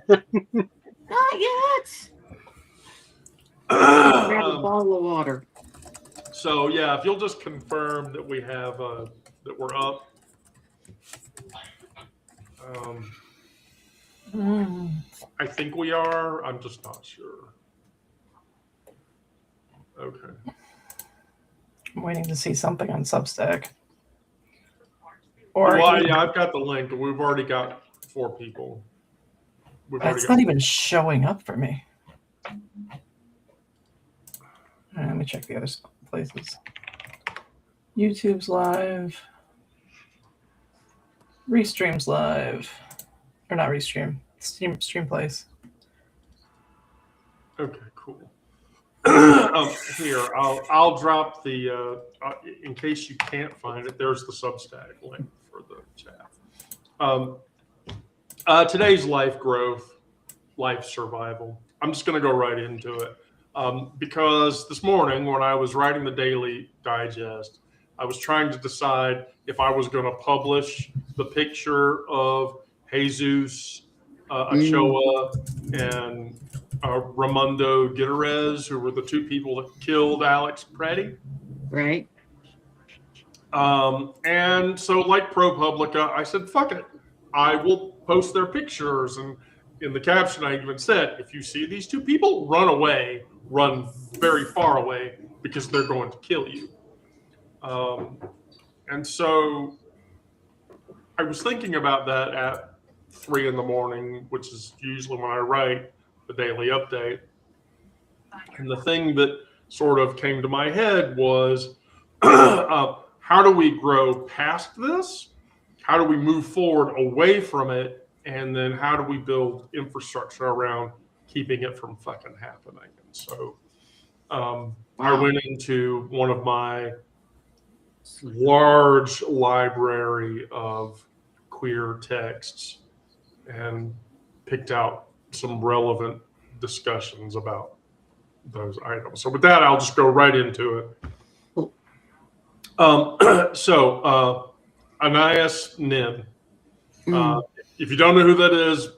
Not yet. Grab a bottle of water. So yeah, if you'll just confirm that we have that we're up. I think we are. I'm just not sure. Okay. I'm waiting to see something on Substack. Or well, yeah, I've got the link. We've already got 4 people. It's not even showing up for me. Let me check the other places. YouTube's live. Restream's live. Or not Restream. Stream Place. Okay, cool. Here, I'll drop the in case you can't find it. There's the Substack link for the chat. Today's life growth, life survival. I'm just going to go right into it because this morning when I was writing the daily digest, I was trying to decide if I was going to publish the picture of Jesus, Ochoa, and Raimundo Gutierrez, who were the 2 people that killed Alex Preddy. Right. And so, like ProPublica, I said, fuck it. I will post their pictures. And in the caption, I even said, if you see these 2 people, run away, run very far away, because they're going to kill you. And so I was thinking about that at 3 a.m, which is usually when I write the daily update. And the thing that sort of came to my head was, how do we grow past this? How do we move forward away from it? And then how do we build infrastructure around keeping it from fucking happening? And so I went into one of my large library of queer texts and picked out some relevant discussions about those items. So with that, I'll just go right into it. Anais Nin. If you don't know who that is,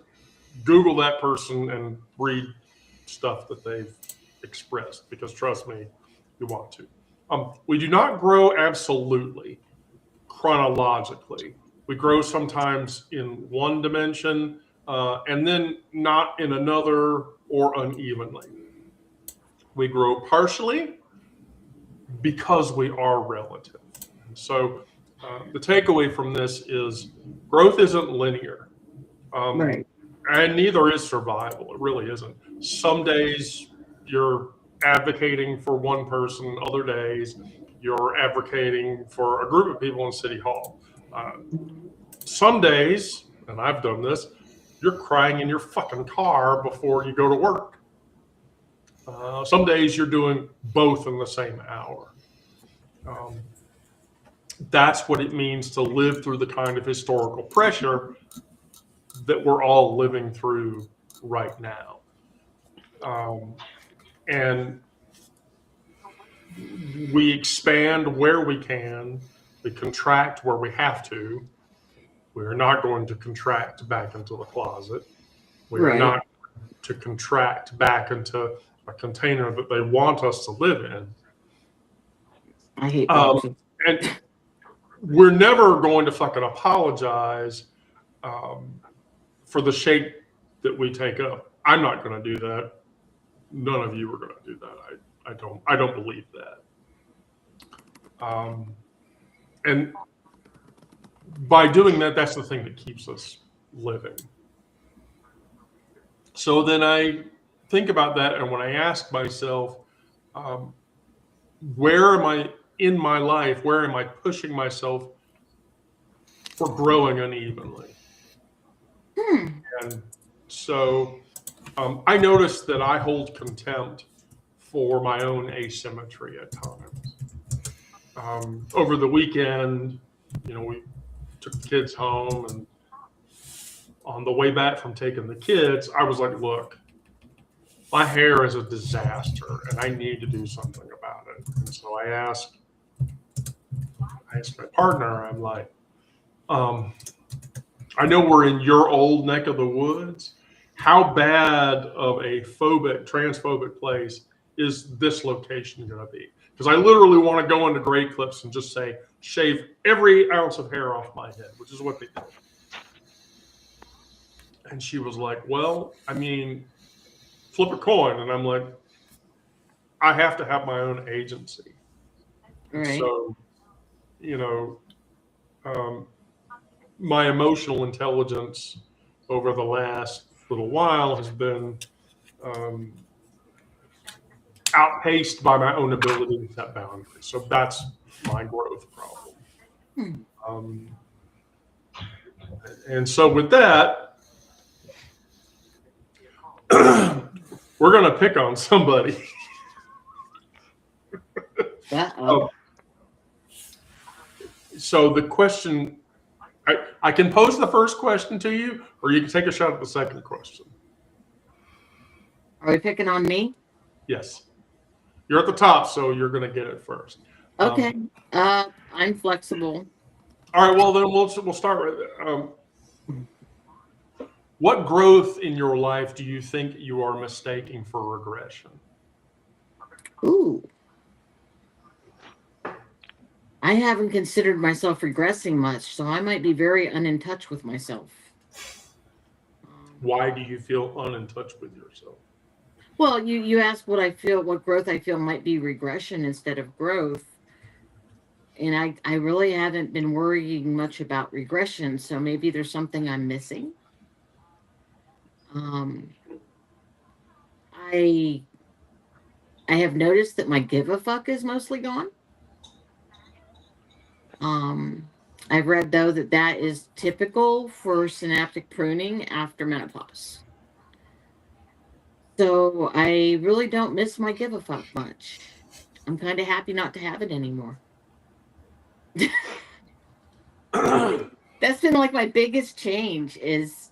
Google that person and read stuff that they've expressed, because trust me, you want to. We do not grow absolutely chronologically. We grow sometimes in one dimension and then not in another, or unevenly. We grow partially because we are relative. So the takeaway from this is growth isn't linear. Right. And neither is survival. It really isn't. Some days you're advocating for one person, other days you're advocating for a group of people in City Hall. Some days, and I've done this, you're crying in your fucking car before you go to work. Some days you're doing both in the same hour. That's what it means to live through the kind of historical pressure that we're all living through right now. And we expand where we can, we contract where we have to. We're not going to contract back into the closet. We're not to contract back into a container that they want us to live in. I hate that. And we're never going to fucking apologize for the shape that we take up. I'm not going to do that. None of you are going to do that. I don't believe that. And by doing that, that's the thing that keeps us living. So then I think about that, and when I ask myself, where am I in my life? Where am I pushing myself for growing unevenly? And so I noticed that I hold contempt for my own asymmetry at times. Over the weekend, we took the kids home, and on the way back from taking the kids, I was like, look, my hair is a disaster and I need to do something about it. And so I asked my partner, I'm like, I know we're in your old neck of the woods, how bad of a transphobic place is this location going to be? Because I literally want to go into Great Clips and just say, shave every ounce of hair off my head, which is what they did. And she was like, well, I mean, flip a coin. And I'm like, I have to have my own agency. Right. So, my emotional intelligence over the last little while has been outpaced by my own ability to set boundaries. So that's my growth problem. And so with that, we're going to pick on somebody. So the question, I can pose the first question to you, or you can take a shot at the second question. Are we picking on me? Yes. You're at the top, so you're going to get it first. Okay. I'm flexible. All right. Well, then we'll start right there. What growth in your life do you think you are mistaking for regression? Ooh. I haven't considered myself regressing much, so I might be very in touch with myself. Why do you feel in touch with yourself? Well, you asked what growth I feel might be regression instead of growth. And I really haven't been worrying much about regression, so maybe there's something I'm missing. I have noticed that my give a fuck is mostly gone. I've read, though, that is typical for synaptic pruning after menopause. So I really don't miss my give a fuck much. I'm kind of happy not to have it anymore. That's been like my biggest change is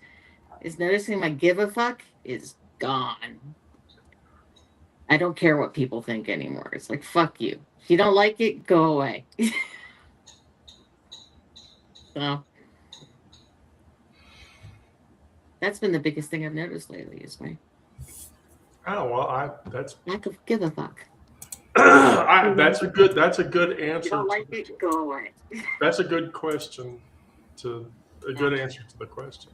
noticing my give a fuck is gone. I don't care what people think anymore. It's like, fuck you. If you don't like it, go away. So that's been the biggest thing I've noticed lately is my that's lack of give a fuck. that's a good answer. If you don't like it, go away. That's a good question good answer to the question.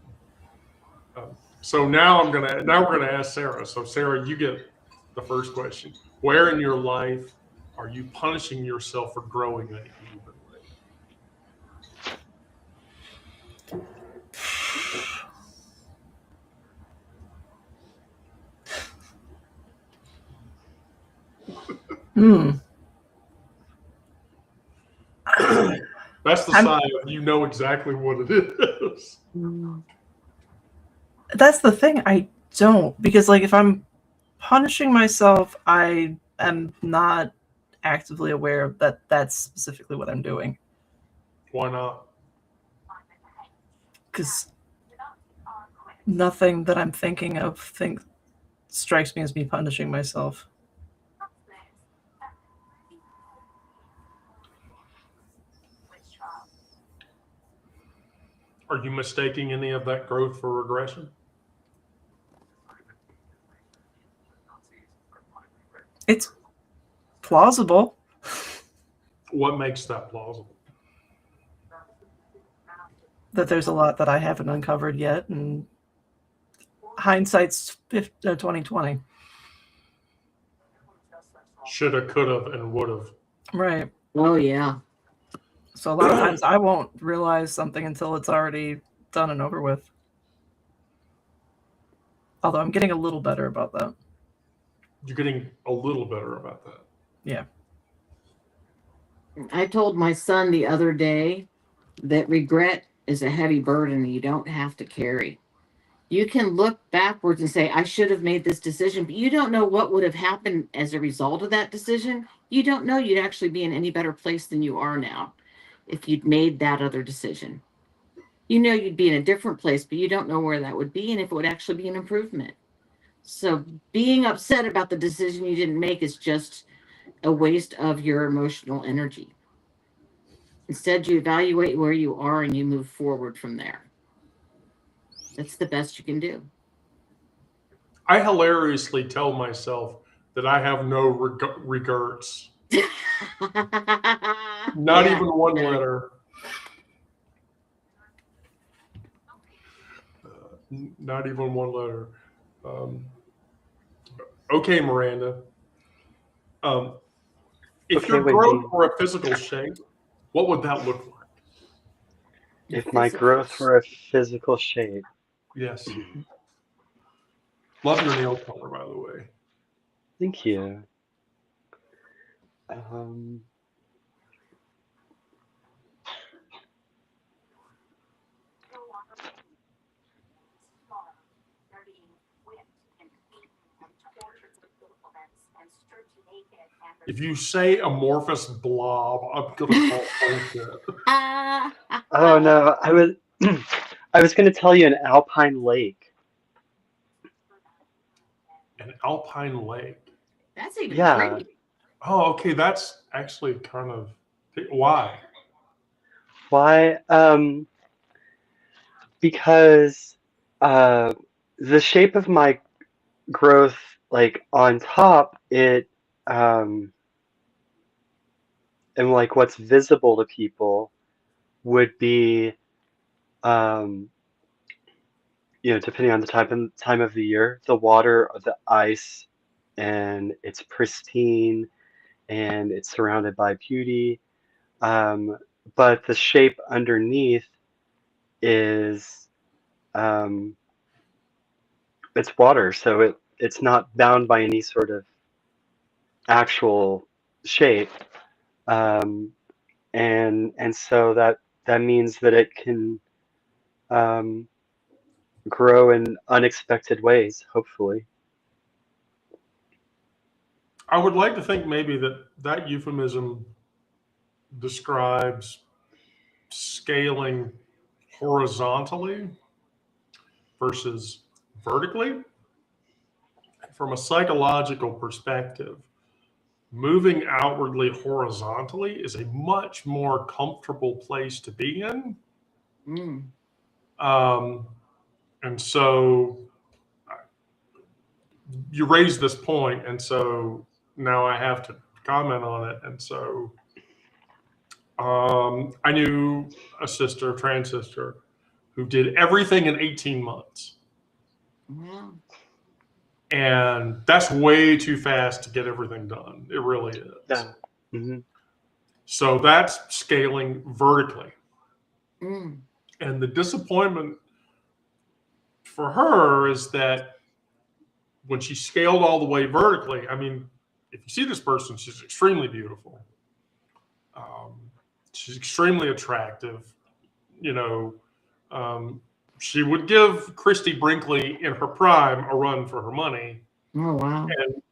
So now we're gonna ask Sarah. So Sarah, you get the first question. Where in your life are you punishing yourself for growing unevenly? That's the sign of you know exactly what it is. That's the thing. I don't, because like if I'm punishing myself, I am not actively aware that that's specifically what I'm doing. Why not? Because nothing that I'm thinking of strikes me as me punishing myself. Are you mistaking any of that growth for regression? It's plausible. What makes that plausible? That there's a lot that I haven't uncovered yet, and hindsight's 2020. Shoulda, coulda, and woulda. Right. Oh yeah. So a lot of times I won't realize something until it's already done and over with. Although I'm getting a little better about that. You're getting a little better about that. Yeah. I told my son the other day that regret is a heavy burden you don't have to carry. You can look backwards and say, I should have made this decision, but you don't know what would have happened as a result of that decision. You don't know you'd actually be in any better place than you are now if you'd made that other decision. You know you'd be in a different place, but you don't know where that would be and if it would actually be an improvement. So being upset about the decision you didn't make is just a waste of your emotional energy. Instead, you evaluate where you are and you move forward from there. That's the best you can do. I hilariously tell myself that I have no regrets. Not Yeah. even one letter. Not even one letter. Um, okay, Miranda. Um, if Okay, your growth Wendy. were a physical shape, what would that look like? If my Physical growth were a physical shape. Yes. Love your nail color, by the way. Thank you. Um, If you say amorphous blob, I'm gonna call bullshit. oh no, I was going to tell you an alpine lake. An alpine lake. That's even Yeah. pretty. Oh, okay. That's actually kind of why. Why? Because uh, the shape of my growth, like on top, um, and like what's visible to people would be, um, depending on the time of the year, the water, the ice, and it's pristine and it's surrounded by beauty. Um, but the shape underneath is um, it's water, so it's not bound by any sort of actual shape, um, and so that means that it can um, grow in unexpected ways, hopefully. I would like to think maybe that euphemism describes scaling horizontally versus vertically. From a psychological perspective, moving outwardly horizontally is a much more comfortable place to be in. Mm. Um, and so you raised this point, and so now I have to comment on it. And so I knew a sister, a trans sister, who did everything in 18 months. Yeah. And that's way too fast to get everything done. It really is. Yeah. Hmm. So that's scaling vertically. Mm. And the disappointment for her is that when she scaled all the way vertically, I mean, if you see this person, she's extremely beautiful. Um, she's extremely attractive. You know, um, she would give Christy Brinkley in her prime a run for her money. Oh wow. And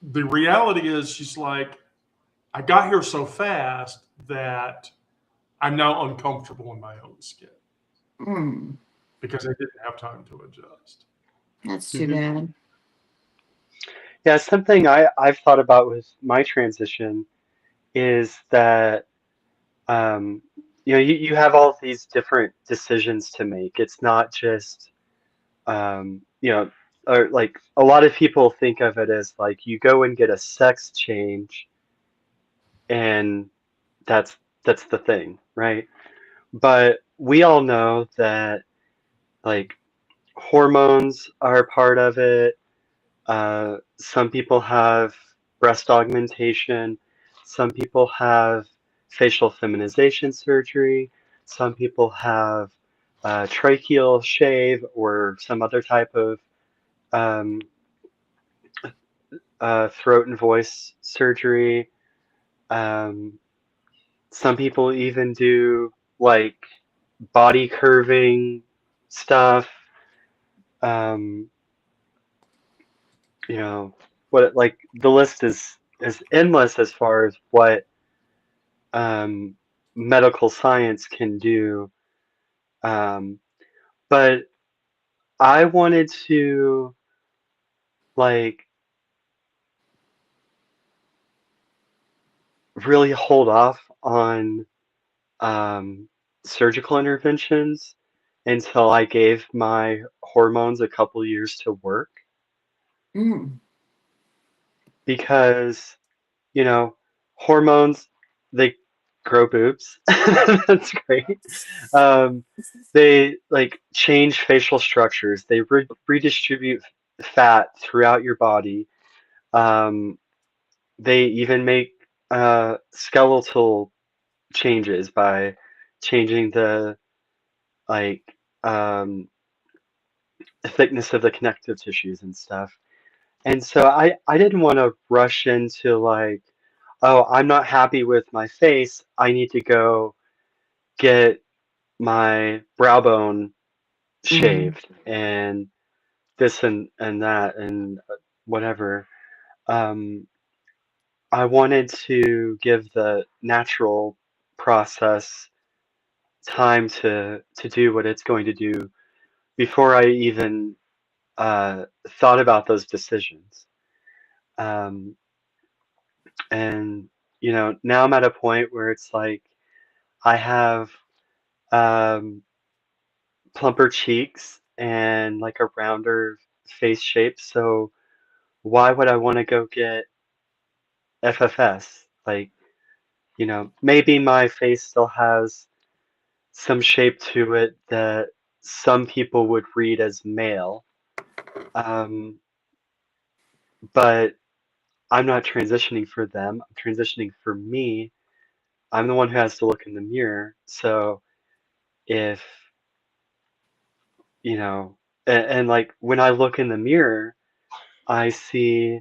the reality is, she's like, I got here so fast that I'm now uncomfortable in my own skin Mm. because I didn't have time to adjust. That's too Hmm. bad. Yeah, something I've thought about with my transition is that um, you have all these different decisions to make. It's not just um, you know, or like a lot of people think of it as like you go and get a sex change and that's that's the thing, right? But we all know that like hormones are a part of it. Some people have breast augmentation. Some people have facial feminization surgery. Some people have tracheal shave or some other type of um, throat and voice surgery. Um, some people even do like body curving stuff. Um, you know, what like the list is endless as far as what um, medical science can do. Um, but I wanted to like really hold off on um, surgical interventions until I gave my hormones a couple years to work. Mm. because, you know, hormones, they grow boobs. That's great. Um, they like change facial structures. They redistribute fat throughout your body. Um, they even make skeletal changes by changing the like um, thickness of the connective tissues and stuff. And so I didn't want to rush into like, oh, I'm not happy with my face. I need to go get my brow bone Mm. shaved and this and that and whatever. Um, I wanted to give the natural process time to do what it's going to do before I even thought about those decisions. Um, and now I'm at a point where it's like I have um, plumper cheeks and like a rounder face shape. So why would I want to go get FFS? Like, maybe my face still has some shape to it that some people would read as male. Um, but I'm not transitioning for them. I'm transitioning for me. I'm the one who has to look in the mirror. So if, and like when I look in the mirror, I see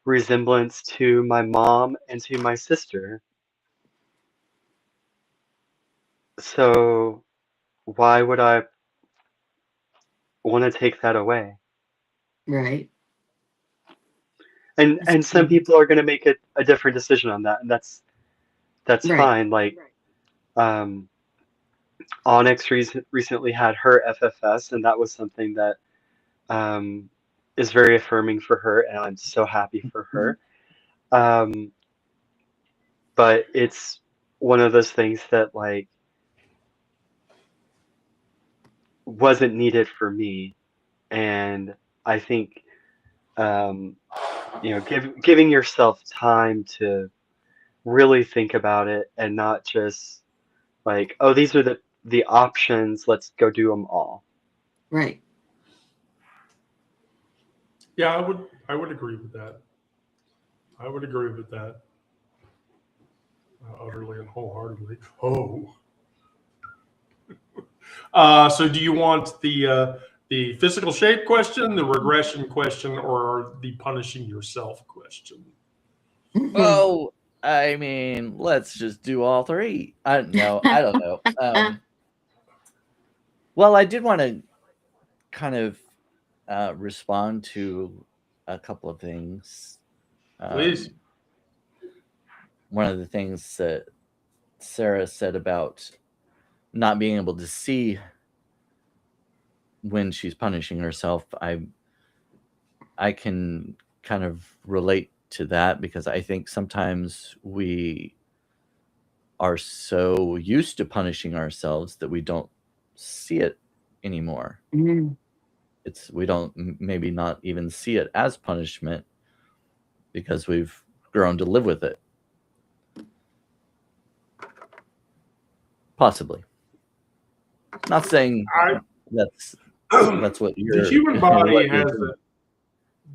resemblance to my mom and to my sister. So why would I want to take that away? Right. That's And some true. people are going to make a different decision on that, and that's Right. fine. Like um, Onyx recently had her FFS, and that was something that um, is very affirming for her, and I'm so happy for Mhm. her. Um, but it's one of those things that like wasn't needed for me, and I think um, giving yourself time to really think about it and not just like, oh, these are the options, let's go do them all. Right. Yeah, I would agree with that. I would agree with that utterly and wholeheartedly. Oh, so do you want the physical shape question, the regression question, or the punishing yourself question? Mhm. Oh, I mean, let's just do all three. I don't know. Well, I did want to kind of respond to a couple of things. Please. One of the things that Sarah said about not being able to see when she's punishing herself, I can kind of relate to that because I think sometimes we are so used to punishing ourselves that we don't see it anymore. Mm. We don't maybe not even see it as punishment because we've grown to live with it. Possibly. Not saying I, that's what the you're human body what you're has doing.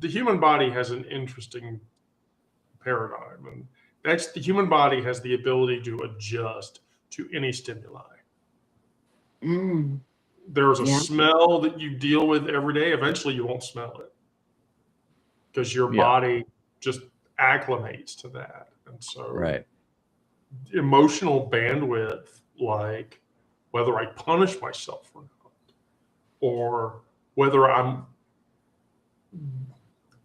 the human body has an interesting paradigm, and that's the human body has the ability to adjust to any stimuli. Mm. There's a Yeah. smell that you deal with every day. Eventually, you won't smell it because your Yeah, body just acclimates to that. And so, right. emotional bandwidth, like whether I punish myself or not, or whether I'm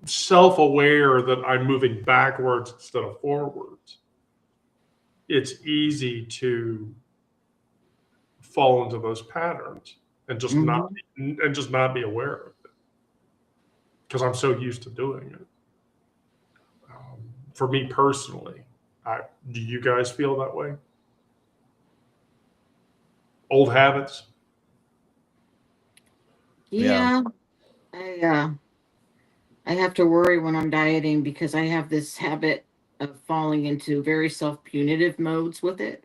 self aware that I'm moving backwards instead of forwards, it's easy to fall into those patterns and Mhm. just not be aware of it because I'm so used to doing it. For me personally, do you guys feel that way? Old habits? Yeah. Yeah. I I have to worry when I'm dieting because I have this habit of falling into very self-punitive modes with it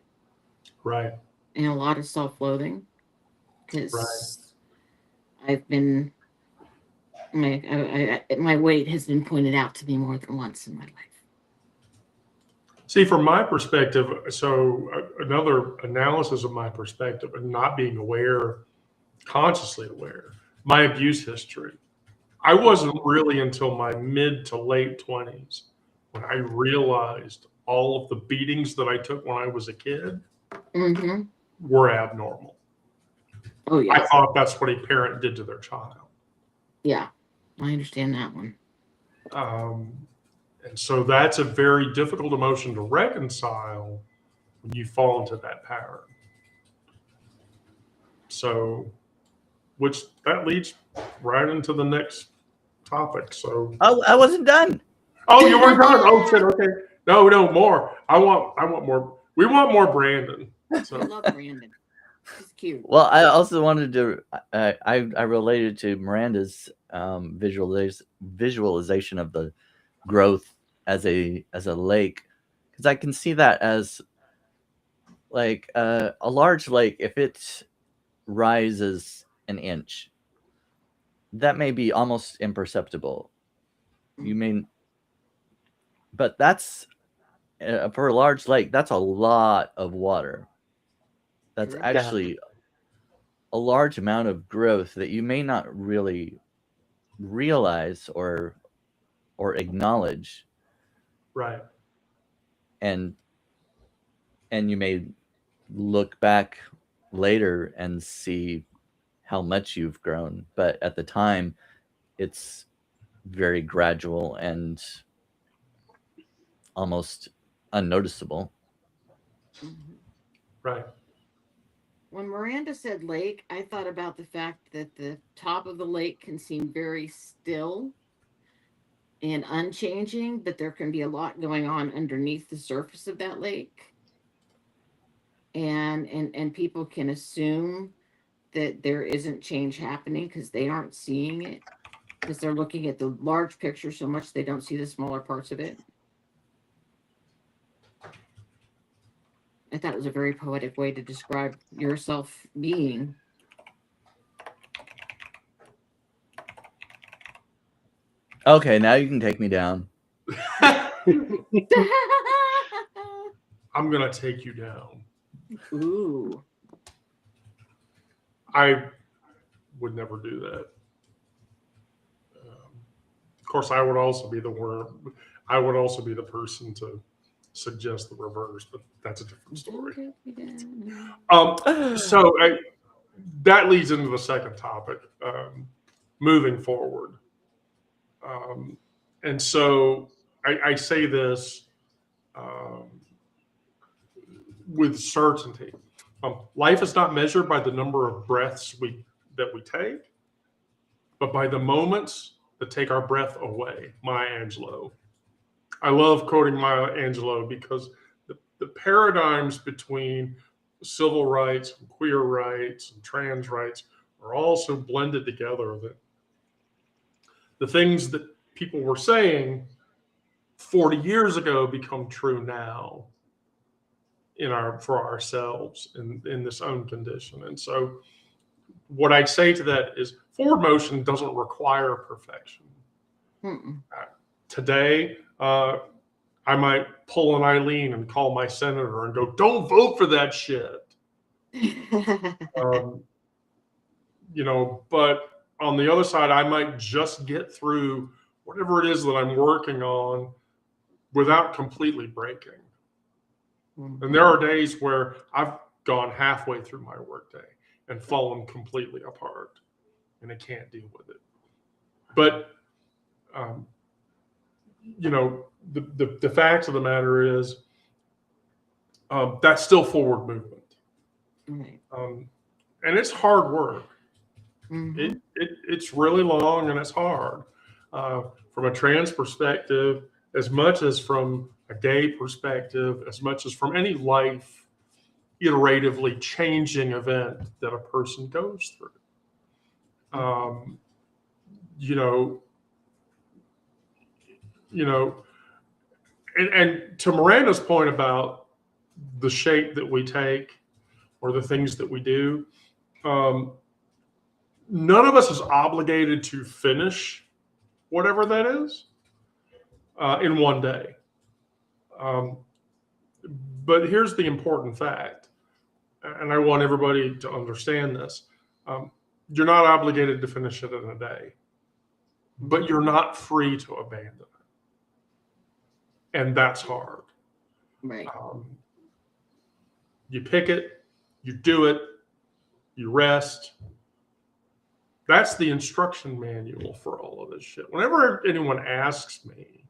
Right. and a lot of self-loathing Right. because I've been my weight has been pointed out to me more than once in my life. See, from my perspective, so another analysis of my perspective and not being aware, consciously aware, my abuse history. I wasn't really until my mid to late 20s when I realized all of the beatings that I took when I was a kid Mm-hmm. were abnormal. Oh, I yeah. thought that's what a parent did to their child. Yeah, I understand that one. And so that's a very difficult emotion to reconcile when you fall into that pattern. So, which that leads right into the next topic. So, Oh, I wasn't done. oh, you weren't done. Oh shit. Okay. No, more. I want more. We want more Brandon. I So, love Brandon. He's cute. Well, I also wanted to. I related to Miranda's visualization of the growth as a lake, because I can see that as like a large lake. If it rises an inch, that may be almost imperceptible. You may, but that's for a large lake. That's a lot of water. That's True. actually a large amount of growth that you may not really realize or acknowledge, right. and you may look back later and see how much you've grown, but at the time it's very gradual and almost unnoticeable. Mm-hmm. Right. When Miranda said lake, I thought about the fact that the top of the lake can seem very still and unchanging, but there can be a lot going on underneath the surface of that lake. And people can assume that there isn't change happening because they aren't seeing it, because they're looking at the large picture so much they don't see the smaller parts of it. I thought it was a very poetic way to describe yourself being. Okay, now you can take me down. I'm gonna take you down. Ooh. I would never do that. Of course, I would also be the worm. I would also be the person to suggest the reverse, but that's a different story. So that leads into the second topic, moving forward. And so I say this with certainty. Life is not measured by the number of breaths that we take, but by the moments that take our breath away. Maya Angelou. I love quoting Maya Angelou because the paradigms between civil rights and queer rights and trans rights are all so blended together that the things that people were saying 40 years ago become true now for ourselves in this own condition. And so what I'd say to that is forward motion doesn't require perfection. Today, I might pull an Eileen and call my senator and go, "Don't vote for that shit." But on the other side, I might just get through whatever it is that I'm working on without completely breaking. And there are days where I've gone halfway through my workday and fallen completely apart, and I can't deal with it. But the fact of the matter is that's still forward movement. Right. And it's hard work. Mm-hmm. It's really long and it's hard. From a trans perspective, as much as from a gay perspective, as much as from any life iteratively changing event that a person goes through. you know, and to Miranda's point about the shape that we take or the things that we do, none of us is obligated to finish whatever that is in one day. But here's the important fact, and I want everybody to understand this. You're not obligated to finish it in a day, but you're not free to abandon it. And that's hard. Right. You pick it, you do it, you rest. That's the instruction manual for all of this shit. Whenever anyone asks me,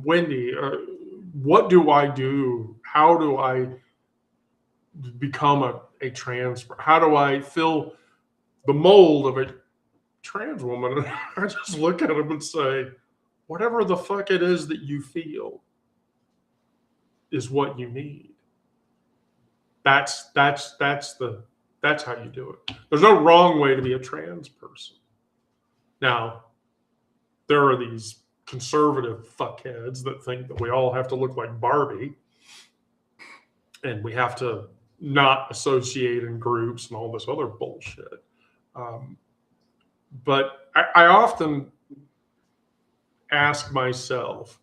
Wendy, what do I do? How do I become a trans? How do I fill the mold of a trans woman? I just look at them and say, whatever the fuck it is that you feel is what you need. That's how you do it. There's no wrong way to be a trans person. Now, there are these conservative fuckheads that think that we all have to look like Barbie and we have to not associate in groups and all this other bullshit. But I often ask myself,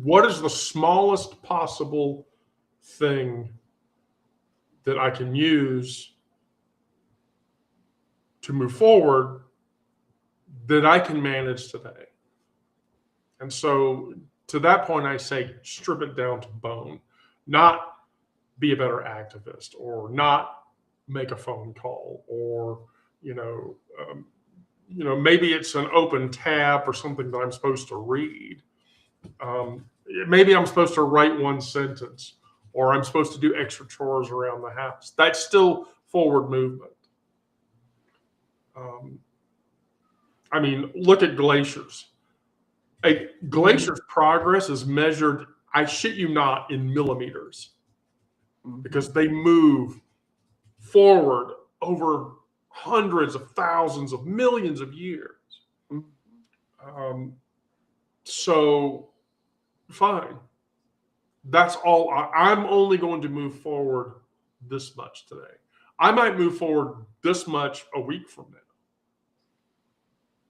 what is the smallest possible thing that I can use to move forward that I can manage today? And so to that point, I say, strip it down to bone, not be a better activist or not make a phone call or, maybe it's an open tab or something that I'm supposed to read. Maybe I'm supposed to write one sentence or I'm supposed to do extra chores around the house. That's still forward movement. I mean, look at glaciers. A glacier's progress is measured, I shit you not, in millimeters because they move forward over hundreds of thousands of millions of years. So, fine. That's all. I'm only going to move forward this much today. I might move forward this much a week from now.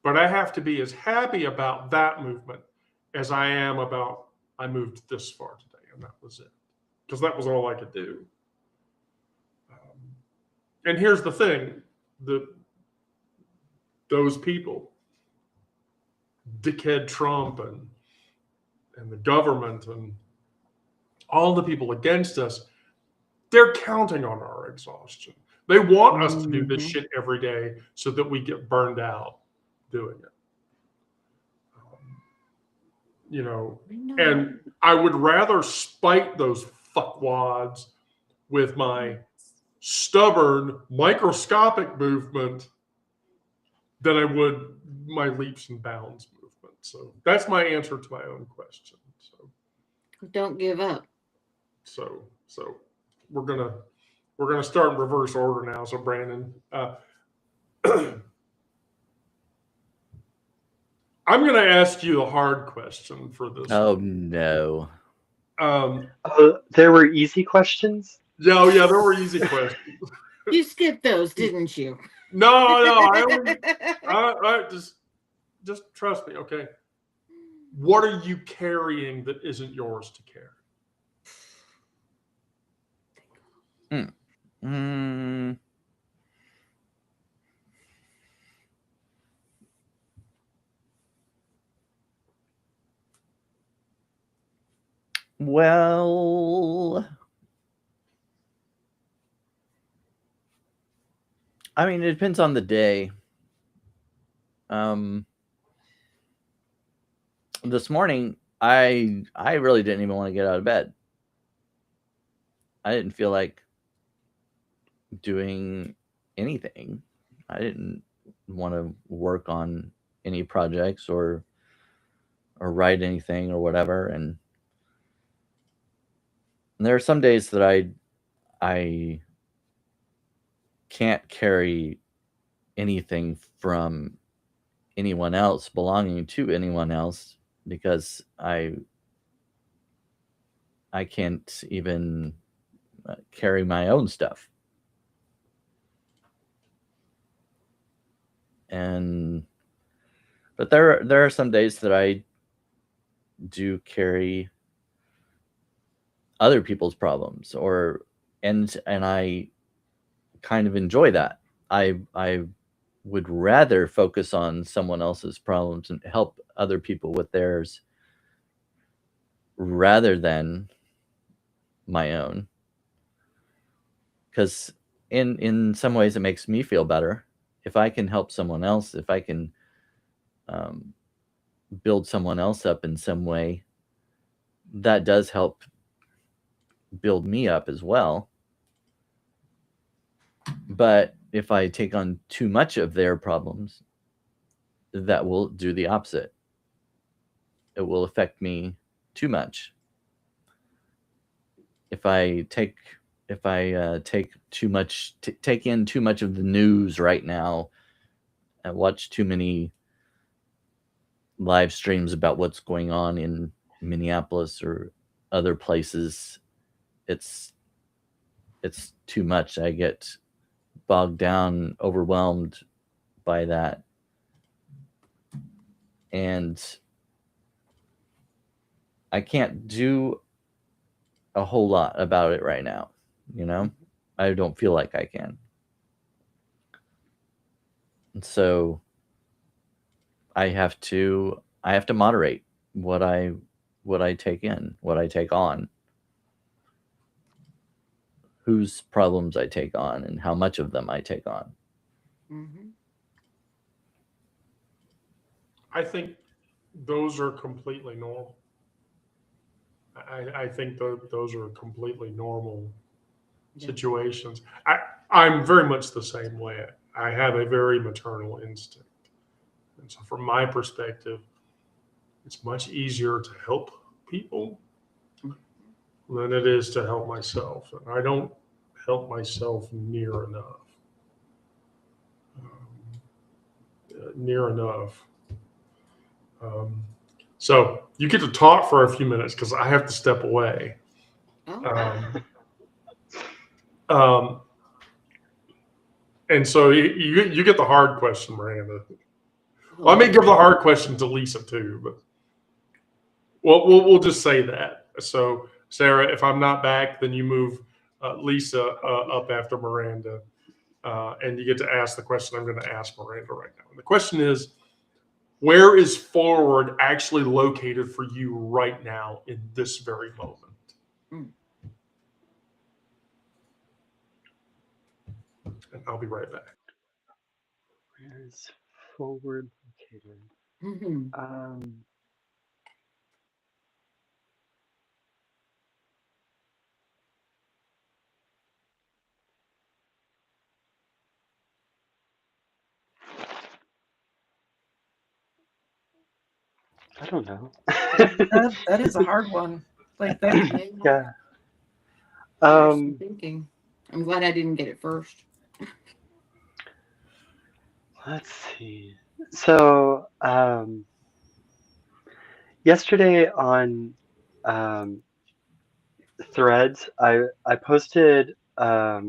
But I have to be as happy about that movement as I am about I moved this far today, and that was it. Because that was all I could do. And here's the thing. Those people, dickhead Trump and the government and all the people against us, they're counting on our exhaustion. They want us to do this shit every day so that we get burned out doing it. And I would rather spite those fuckwads with my stubborn microscopic movement than I would my leaps and bounds movement. So that's my answer to my own question. So don't give up. So we're gonna start in reverse order now. So Brandon, I'm going to ask you a hard question for this. Oh, no. There were easy questions? Yeah, there were easy questions. You skipped those, didn't you? No. I just trust me, okay? What are you carrying that isn't yours to carry? Well, I mean, it depends on the day. This morning, I really didn't even want to get out of bed. I didn't feel like doing anything. I didn't want to work on any projects or write anything or whatever. And there are some days that I can't carry anything from anyone else, belonging to anyone else, because I can't even carry my own stuff. But there are some days that I do carry other people's problems, and I kind of enjoy that. I would rather focus on someone else's problems and help other people with theirs rather than my own, because in some ways it makes me feel better if I can help someone else, if I can build someone else up in some way. That does help build me up as well. But if I take on too much of their problems, that will do the opposite. It will affect me too much. If I take too much, take in too much of the news right now, and watch too many live streams about what's going on in Minneapolis or other places, it's too much. I get bogged down, overwhelmed by that. And I can't do a whole lot about it right now, you know? I don't feel like I can. And so I have to moderate what I take in, what I take on, whose problems I take on, and how much of them I take on. Mm-hmm. I think those are completely normal. I think those are completely normal situations. I'm very much the same way. I have a very maternal instinct. And so, from my perspective, it's much easier to help people than it is to help myself. And I don't help myself near enough. Near enough. So you get to talk for a few minutes because I have to step away. And so you get the hard question, Miranda. Well, I may give the hard question to Lisa too, but we'll just say that. So Sarah, if I'm not back, then you move Lisa up after Miranda, and you get to ask the question I'm going to ask Miranda right now. And the question is, where is forward actually located for you right now in this very moment? And I'll be right back. Where is forward located? I don't know. That is a hard one. Like that. Yeah. Thinking. I'm glad I didn't get it first. Let's see. So yesterday on Threads, I posted a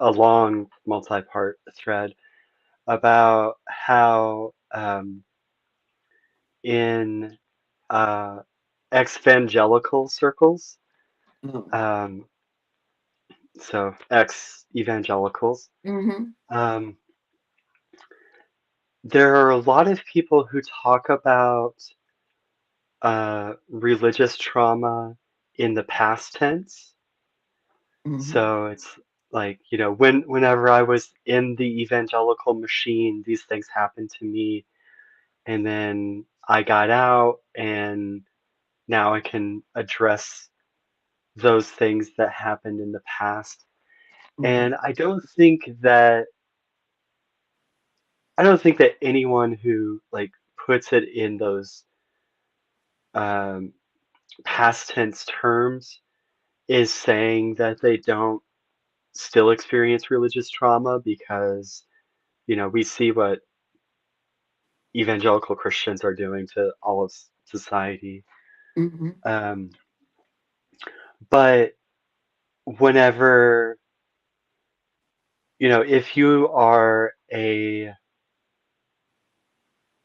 long multi-part thread about how in ex-evangelical circles, so ex-evangelicals, there are a lot of people who talk about religious trauma in the past tense. So it's like, whenever I was in the evangelical machine, these things happened to me. And then I got out, and now I can address those things that happened in the past. And I don't think that anyone who like puts it in those past tense terms is saying that they don't still experience religious trauma, because we see what evangelical Christians are doing to all of society. Mm-hmm. But whenever, if you are a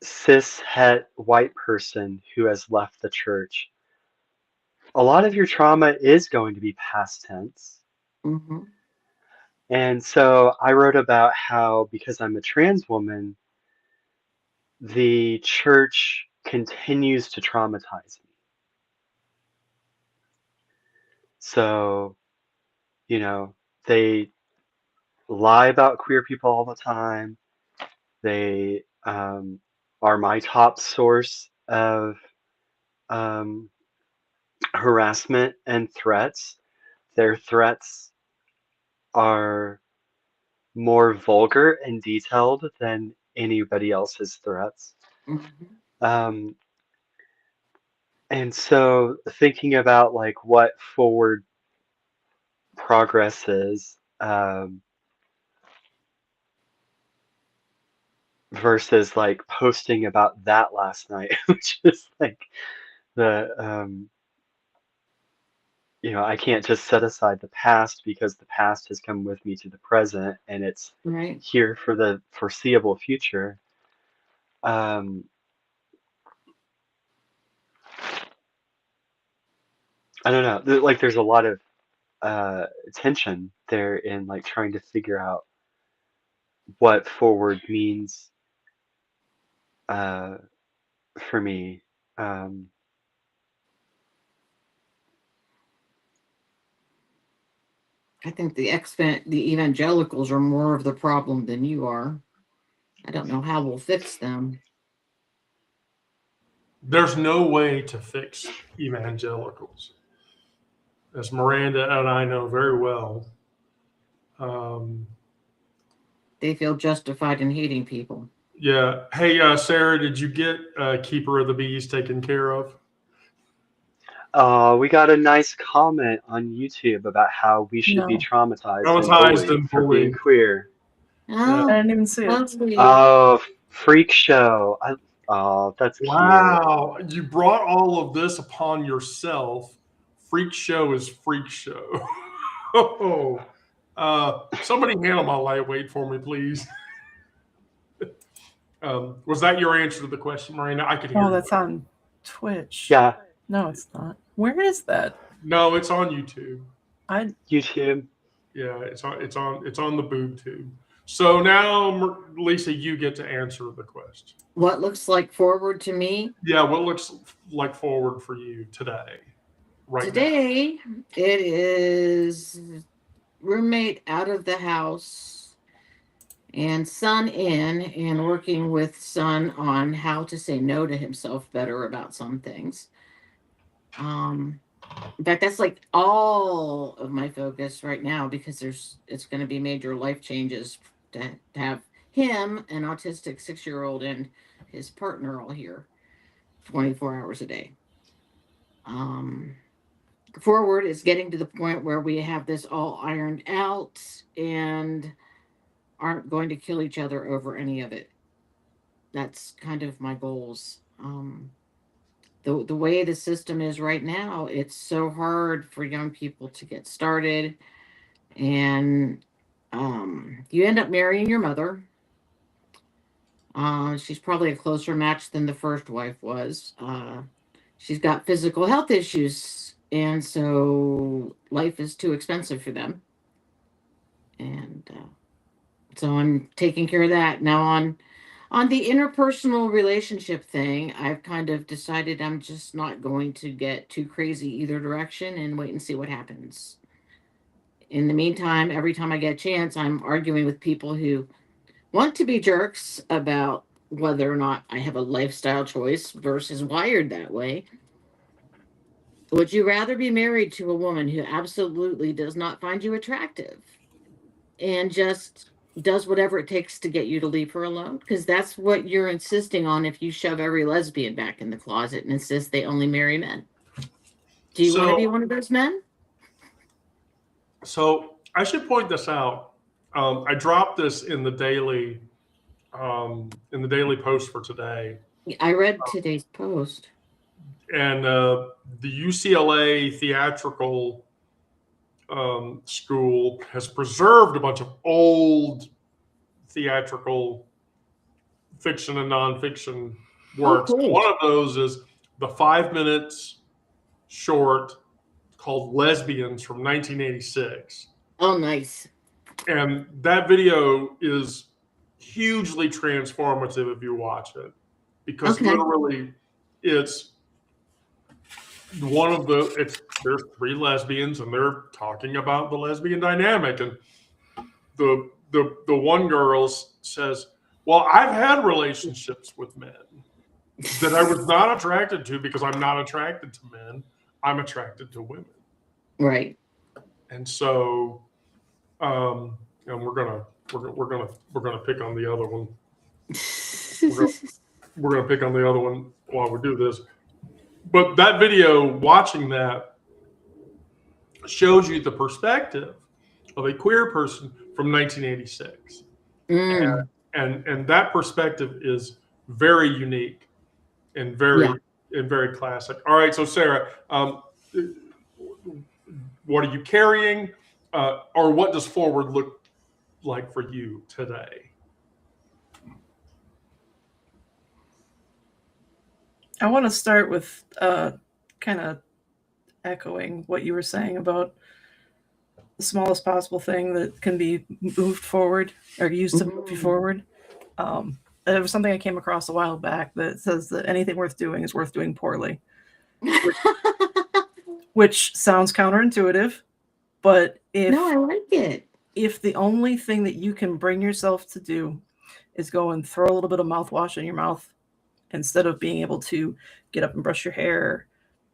cis het white person who has left the church, a lot of your trauma is going to be past tense. Mm-hmm. And so I wrote about how, because I'm a trans woman, the church continues to traumatize me. So, they lie about queer people all the time. They are my top source of harassment and threats. Their threats are more vulgar and detailed than anybody else's threats. Mm-hmm. And so thinking about like what forward progress is, versus like posting about that last night, which is like the I can't just set aside the past because the past has come with me to the present and it's Right. here for the foreseeable future. I don't know. Like there's a lot of tension there in like trying to figure out what forward means for me. I think the evangelicals are more of the problem than you are. I don't know how we'll fix them. There's no way to fix evangelicals, as Miranda and I know very well. They feel justified in hating people. Yeah. Hey, Sarah, did you get Keeper of the Bees taken care of? We got a nice comment on YouTube about how we should be No, traumatized and Traumatized bullied and for being bullied. queer. Yeah. Oh, I didn't even see it. lovely. Oh, freak show. Oh, that's cute. Wow. You brought all of this upon yourself. Freak show is freak show. Oh, somebody handle my lightweight for me, please. Was that your answer to the question, Marina? I could hear Oh, you. that's on Twitch. Yeah, No, it's not. Where is that? No, it's on YouTube. YouTube. Yeah, it's on the boob tube. So now, Lisa, you get to answer the question. What looks like forward to me Yeah, what looks like forward for you today, right now? today? It is roommate out of the house and son in, and working with son on how to say no to himself better about some things. In fact, that's like all of my focus right now because it's going to be major life changes to have him, an autistic 6-year-old, and his partner all here 24 hours a day. Forward is getting to the point where we have this all ironed out and aren't going to kill each other over any of it. That's kind of my goals. The way the system is right now, it's so hard for young people to get started, and you end up marrying your mother. She's probably a closer match than the first wife was. She's got physical health issues, and so life is too expensive for them. And so I'm taking care of that now. On the interpersonal relationship thing, I've kind of decided I'm just not going to get too crazy either direction and wait and see what happens. In the meantime, every time I get a chance, I'm arguing with people who want to be jerks about whether or not I have a lifestyle choice versus wired that way. Would you rather be married to a woman who absolutely does not find you attractive and just does whatever it takes to get you to leave her alone? Because that's what you're insisting on if you shove every lesbian back in the closet and insist they only marry men. Do you want to be one of those men? So I should point this out. I dropped this in the daily in the Daily Post for today. I read today's post. And the UCLA theatrical school has preserved a bunch of old theatrical fiction and nonfiction works. cool. One of those is the 5 minutes short called Lesbians from 1986. Oh, nice. And that video is hugely transformative if you watch it, because Okay. literally it's one of there's 3 lesbians and they're talking about the lesbian dynamic, and the one girl says, well, I've had relationships with men that I was not attracted to because I'm not attracted to men. I'm attracted to women. Right. And so, and we're gonna pick on the other one. We're gonna pick on the other one while we do this. But that video, watching that, shows you the perspective of a queer person from 1986, and that perspective is very unique and very classic. All right, so Sarah, what are you carrying, or what does forward look like for you today? I want to start with kind of echoing what you were saying about the smallest possible thing that can be moved forward or used to move you forward. There was something I came across a while back that says that anything worth doing is worth doing poorly, which sounds counterintuitive, but No, I like it. if the only thing that you can bring yourself to do is go and throw a little bit of mouthwash in your mouth instead of being able to get up and brush your hair,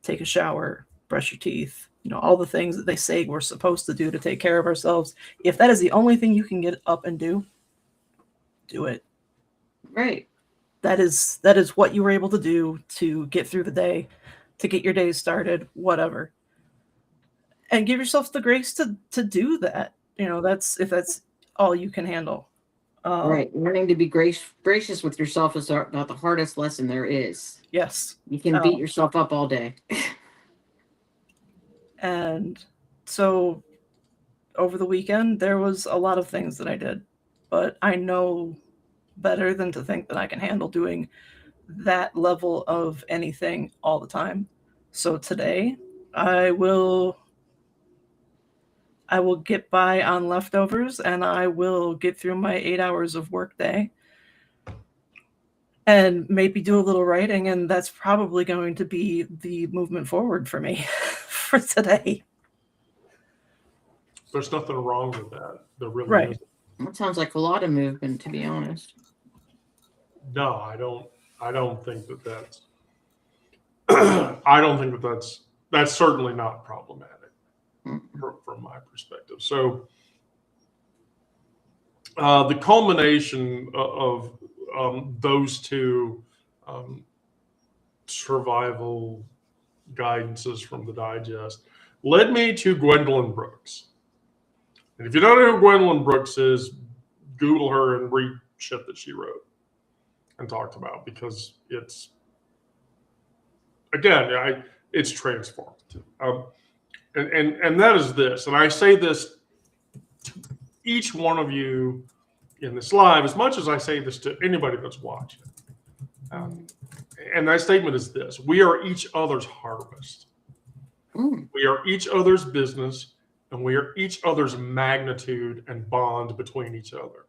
take a shower, brush your teeth, all the things that they say we're supposed to do to take care of ourselves. If that is the only thing you can get up and do it. Right. That is what you were able to do to get through the day, to get your day started, whatever. And give yourself the grace to do that. If that's all you can handle. Right. Learning to be gracious with yourself is about the hardest lesson there is. Yes. You can beat yourself up all day. And so over the weekend, there was a lot of things that I did, but I know better than to think that I can handle doing that level of anything all the time. So today I will get by on leftovers, and I will get through my 8 hours of work day and maybe do a little writing. And that's probably going to be the movement forward for me for today. There's nothing wrong with that. There really isn't. That sounds like a lot of movement, to be honest. No, I don't think that's I don't think that's certainly not problematic from my perspective. So the culmination of those two survival guidances from the digest led me to Gwendolyn Brooks. And if you don't know who Gwendolyn Brooks is, Google her and read shit that she wrote and talked about, because it's transformative. And that is this, and I say this to each one of you in this live as much as I say this to anybody that's watching. And that statement is this: we are each other's harvest. We are each other's business, and we are each other's magnitude and bond between each other.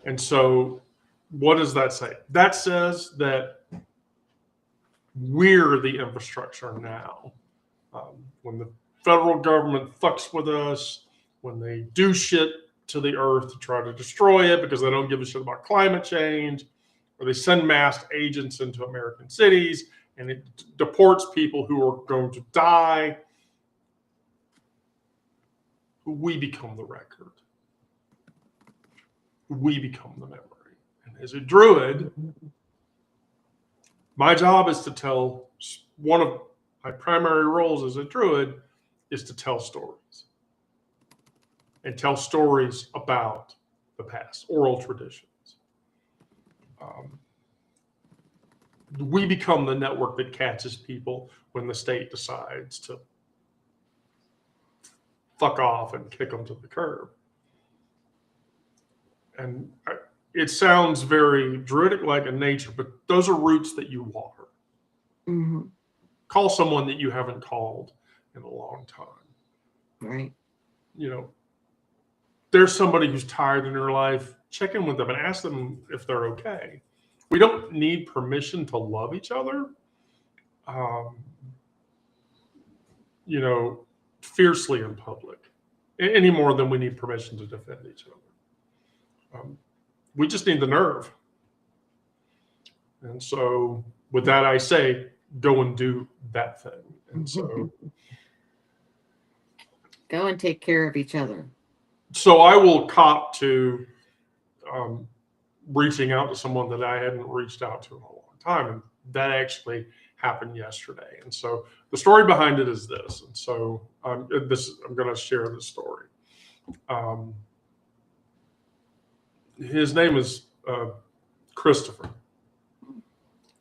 And so what does that say? That says that we're the infrastructure now. When the federal government fucks with us, when they do shit to the earth to try to destroy it because they don't give a shit about climate change, or they send masked agents into American cities and it deports people who are going to die, we become the record. We become the memory. And as a druid, my job is to tell, one of my primary roles as a druid is to tell stories. And tell stories about the past, oral traditions. We become the network that catches people when the state decides to fuck off and kick them to the curb. And it sounds very druidic-like in nature, but those are roots that you water. Mm-hmm. Call someone that you haven't called in a long time. Right. You know, there's somebody who's tired in your life, check in with them and ask them if they're okay. We don't need permission to love each other, you know, fiercely in public, any more than we need permission to defend each other. We just need the nerve. And so with that, I say, go and do that thing. And so go and take care of each other. So I will cop to reaching out to someone that I hadn't reached out to in a long time. And that actually happened yesterday. And so the story behind it is this. And so I'm going to share this story. His name is Christopher.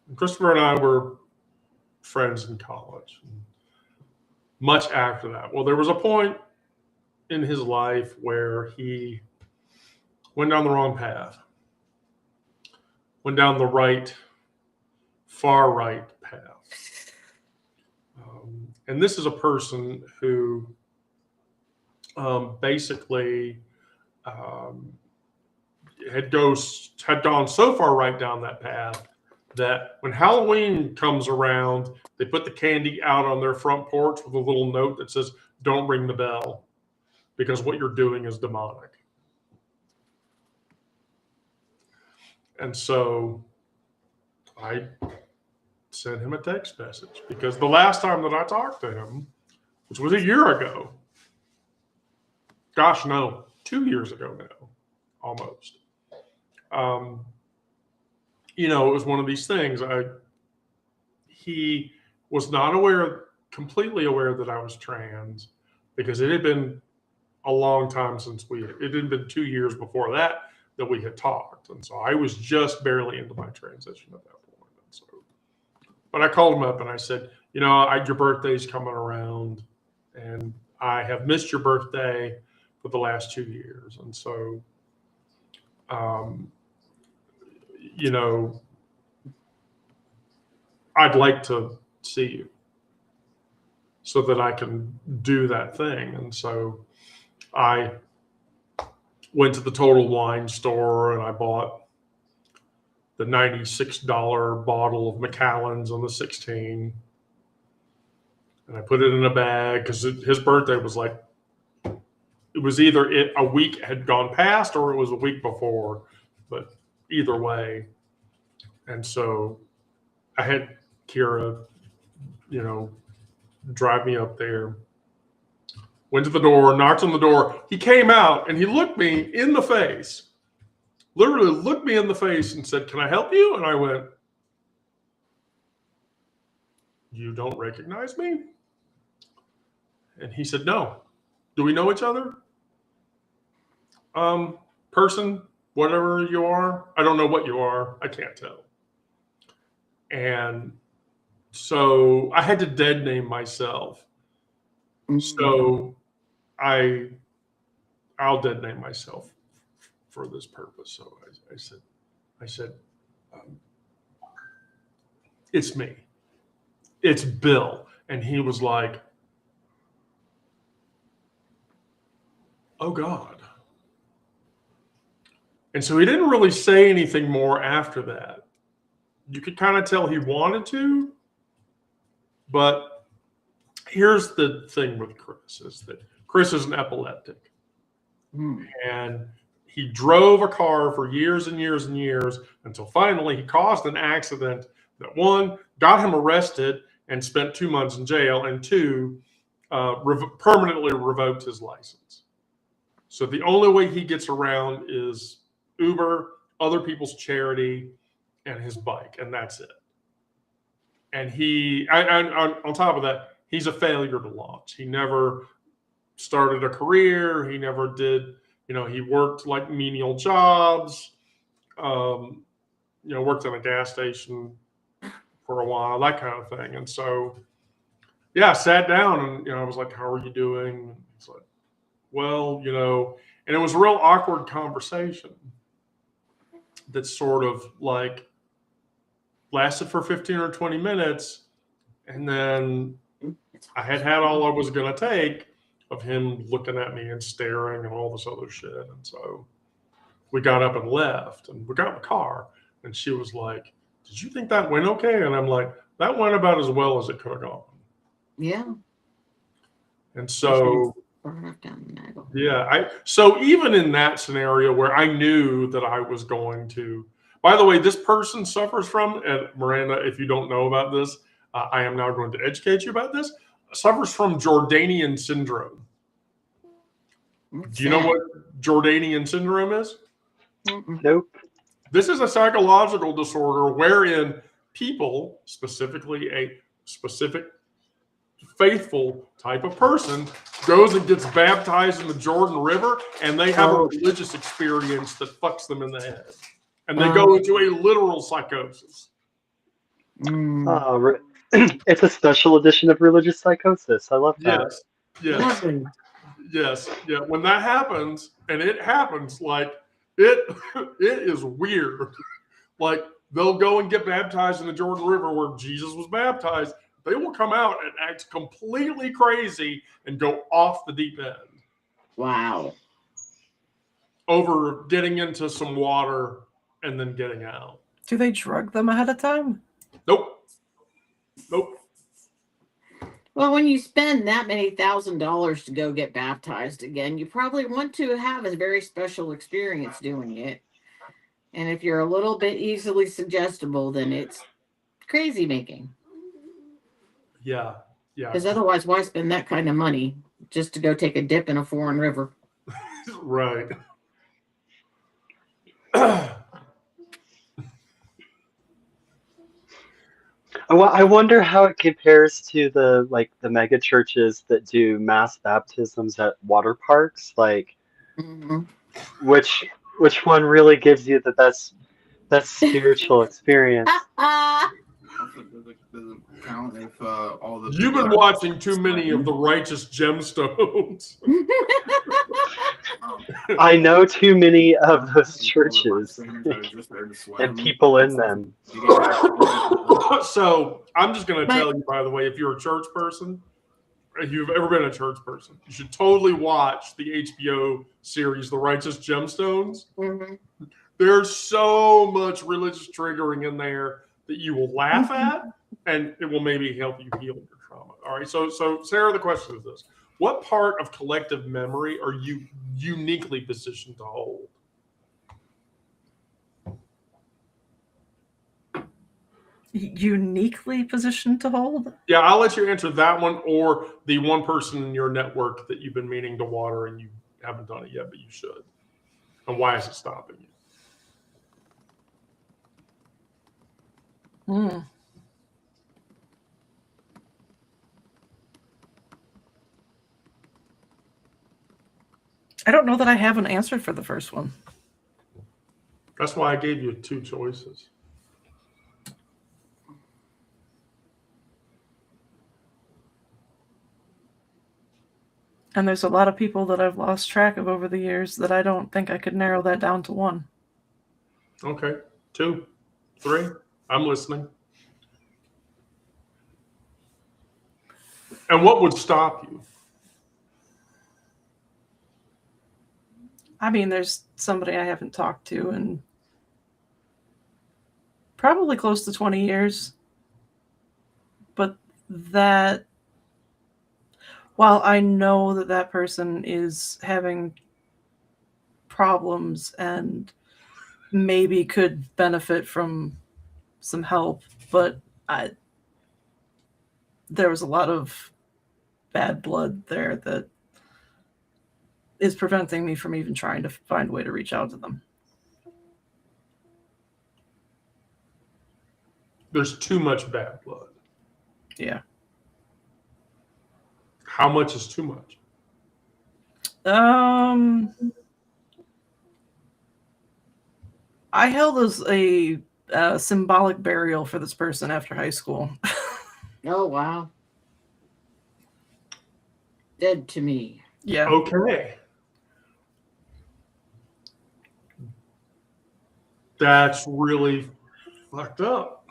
And Christopher and I were friends in college. And much after that. Well, there was a point in his life where he went down the wrong path, went down the right, far right path. And this is a person who basically had gone so far right down that path that when Halloween comes around, they put the candy out on their front porch with a little note that says, "Don't ring the bell, because what you're doing is demonic." And so I sent him a text message, because the last time that I talked to him, which was a year ago, gosh, no, 2 years ago now, almost. You know, it was one of these things. He was not completely aware that I was trans, because it had been a long time since it had been 2 years before that we had talked. And so I was just barely into my transition at that point. And so, but I called him up and I said, you know, your birthday's coming around and I have missed your birthday for the last 2 years. And so, you know, I'd like to see you so that I can do that thing. And so I went to the Total Wine store and I bought the $96 bottle of Macallan's on the 16. And I put it in a bag because his birthday was like, it was either a week had gone past or it was a week before, but either way. And so I had Kira, you know, drive me up there. Went to the door, knocked on the door. He came out and he looked me in the face, literally looked me in the face and said, "Can I help you?" And I went, "You don't recognize me?" And he said, "No." "Do we know each other?" Person, whatever you are. I don't know what you are. I can't tell. And so I had to dead name myself. So I'll dead name myself for this purpose. So I said, "It's me. It's Bill." And he was like, "Oh God." And so he didn't really say anything more after that. You could kind of tell he wanted to, but here's the thing with Chris, is that Chris is an epileptic. And he drove a car for years and years and years until finally he caused an accident that, one, got him arrested and spent 2 months in jail, and two, permanently revoked his license. So the only way he gets around is Uber, other people's charity, and his bike, and that's it. And on top of that, he's a failure to launch. He never started a career. He never did, he worked like menial jobs, worked in a gas station for a while, that kind of thing. And so, I sat down and, I was like, how are you doing? And he's like, well, and it was a real awkward conversation that sort of like lasted for 15 or 20 minutes. And then I had all I was going to take of him looking at me and staring and all this other shit. And so we got up and left, and we got in the car, and she was like, did you think that went okay? And I'm like, that went about as well as it could have gone. Yeah. And so, yeah, so even in that scenario where I knew that I was going to, by the way, this person suffers from, and Miranda, if you don't know about this, I am now going to educate you about this, suffers from Jordanian syndrome. Do you know what Jordanian syndrome is? Nope. This is a psychological disorder wherein people, specifically a specific faithful type of person, goes and gets baptized in the Jordan River, and they have a religious experience that fucks them in the head. And they go into a literal psychosis. It's a special edition of religious psychosis. I love that. Yes. Yes. Yeah. When that happens, and it happens, like it is weird. Like they'll go and get baptized in the Jordan River where Jesus was baptized. They will come out and act completely crazy and go off the deep end. Wow. Over getting into some water and then getting out. Do they drug them ahead of time? Nope. Well, when you spend that many $1,000s to go get baptized again, you probably want to have a very special experience doing it. And if you're a little bit easily suggestible, then it's crazy making. Yeah. Because otherwise, why spend that kind of money just to go take a dip in a foreign river? Right. I wonder how it compares to the mega churches that do mass baptisms at water parks. Like, which one really gives you the best spiritual experience? You've been watching too many of the Righteous Gemstones. I know too many of those churches and people in them. So I'm just going to tell you, by the way, if you're a church person, if you've ever been a church person, you should totally watch the HBO series, The Righteous Gemstones. There's so much religious triggering in there that you will laugh at, and it will maybe help you heal your trauma. All right. So Sarah, the question is this: what part of collective memory are you uniquely positioned to hold? Uniquely positioned to hold? Yeah, I'll let you answer that one, or the one person in your network that you've been meaning to water and you haven't done it yet, but you should. And why is it stopping you? I don't know that I have an answer for the first one. That's why I gave you two choices. And there's a lot of people that I've lost track of over the years that I don't think I could narrow that down to one. Okay. 2, 3. I'm listening. And what would stop you? I mean, there's somebody I haven't talked to in probably close to 20 years. But that, while I know that that person is having problems and maybe could benefit from some help, but there was a lot of bad blood there that is preventing me from even trying to find a way to reach out to them. There's too much bad blood. Yeah. How much is too much? I held as a symbolic burial for this person after high school. Oh, wow. Dead to me. Yeah. Okay. That's really fucked up.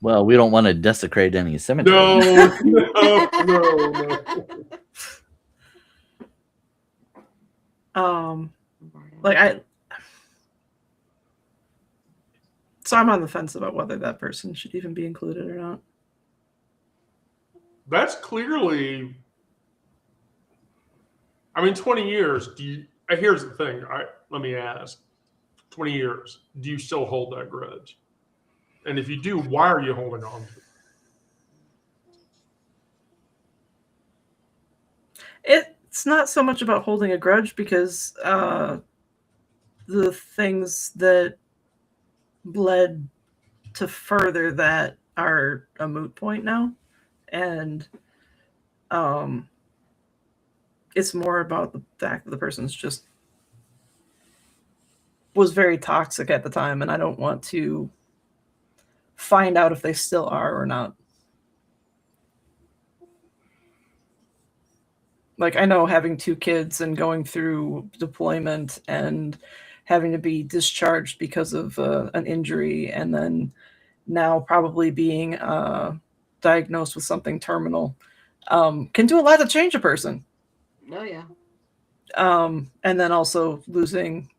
Well, we don't want to desecrate any cemetery. No. So I'm on the fence about whether that person should even be included or not. That's clearly, I mean, 20 years. Here's the thing. Let me ask. 20 years. Do you still hold that grudge? And if you do, why are you holding on to it? It's not so much about holding a grudge because the things that led to further that are a moot point now. And it's more about the fact that the person's just was very toxic at the time, and I don't want to find out if they still are or not. Like, I know having 2 kids and going through deployment and having to be discharged because of an injury, and then now probably being diagnosed with something terminal can do a lot to change a person. Oh, yeah. And then also losing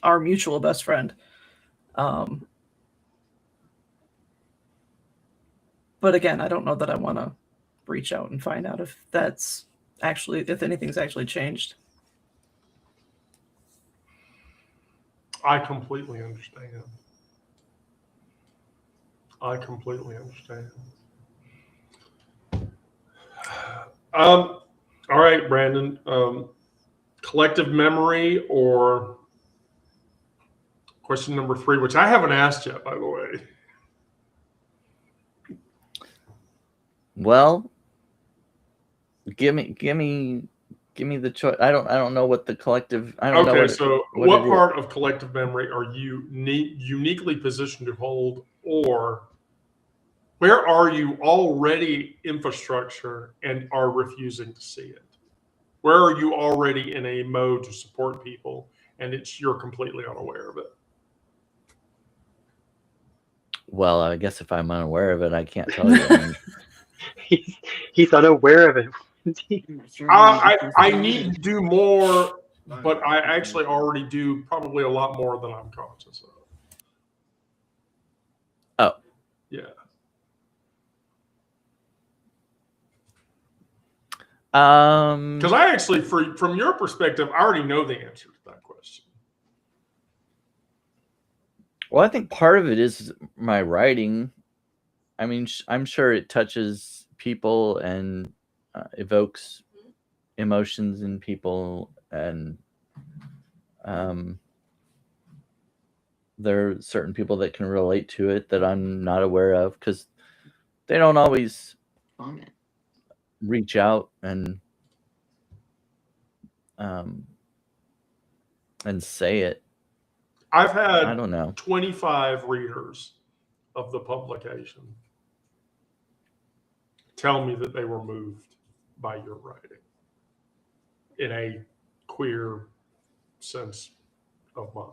our mutual best friend. But again, I don't know that I want to reach out and find out if anything's actually changed. I completely understand. All right, Brandon. Collective memory or question number 3, which I haven't asked yet, by the way. Well, give me the choice. I don't know what the collective. I don't know. Okay, so what part of collective memory are you uniquely positioned to hold, or where are you already infrastructure and are refusing to see it? Where are you already in a mode to support people and you're completely unaware of it? Well, I guess if I'm unaware of it, I can't tell you. He's unaware of it. I need to do more, but I actually already do probably a lot more than I'm conscious of. Oh. Yeah. Because I actually, from your perspective, I already know the answer to that question. Well, I think part of it is my writing. I mean, I'm sure it touches people and evokes emotions in people, and there are certain people that can relate to it that I'm not aware of because they don't always reach out and say it. I've had, I don't know, 25 readers of the publication tell me that they were moved by your writing in a queer sense of mind.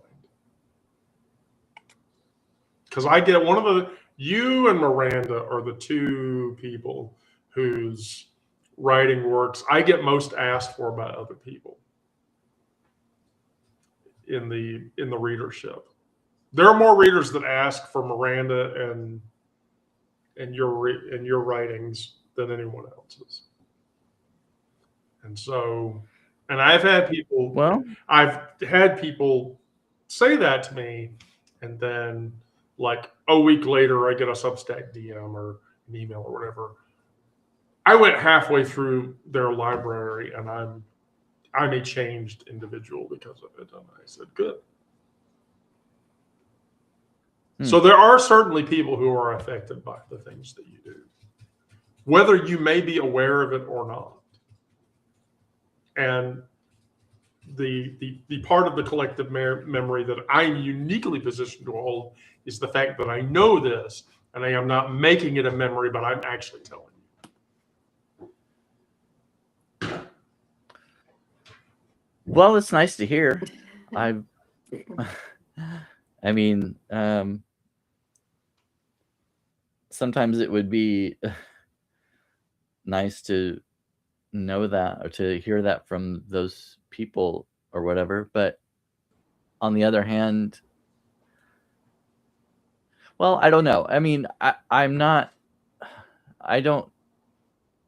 Because I get you and Miranda are the 2 people whose writing works I get most asked for by other people in the readership. There are more readers that ask for Miranda and your writings than anyone else's. And so, and I've had people say that to me, and then like a week later, I get a Substack DM or an email or whatever. I went halfway through their library, and I'm a changed individual because of it. And I said, good. So there are certainly people who are affected by the things that you do, whether you may be aware of it or not. And the part of the collective memory that I'm uniquely positioned to hold is the fact that I know this, and I am not making it a memory, but I'm actually telling you. Well, it's nice to hear. I mean, sometimes it would be nice to know that or to hear that from those people or whatever. But on the other hand, well, I don't know. I mean, I'm not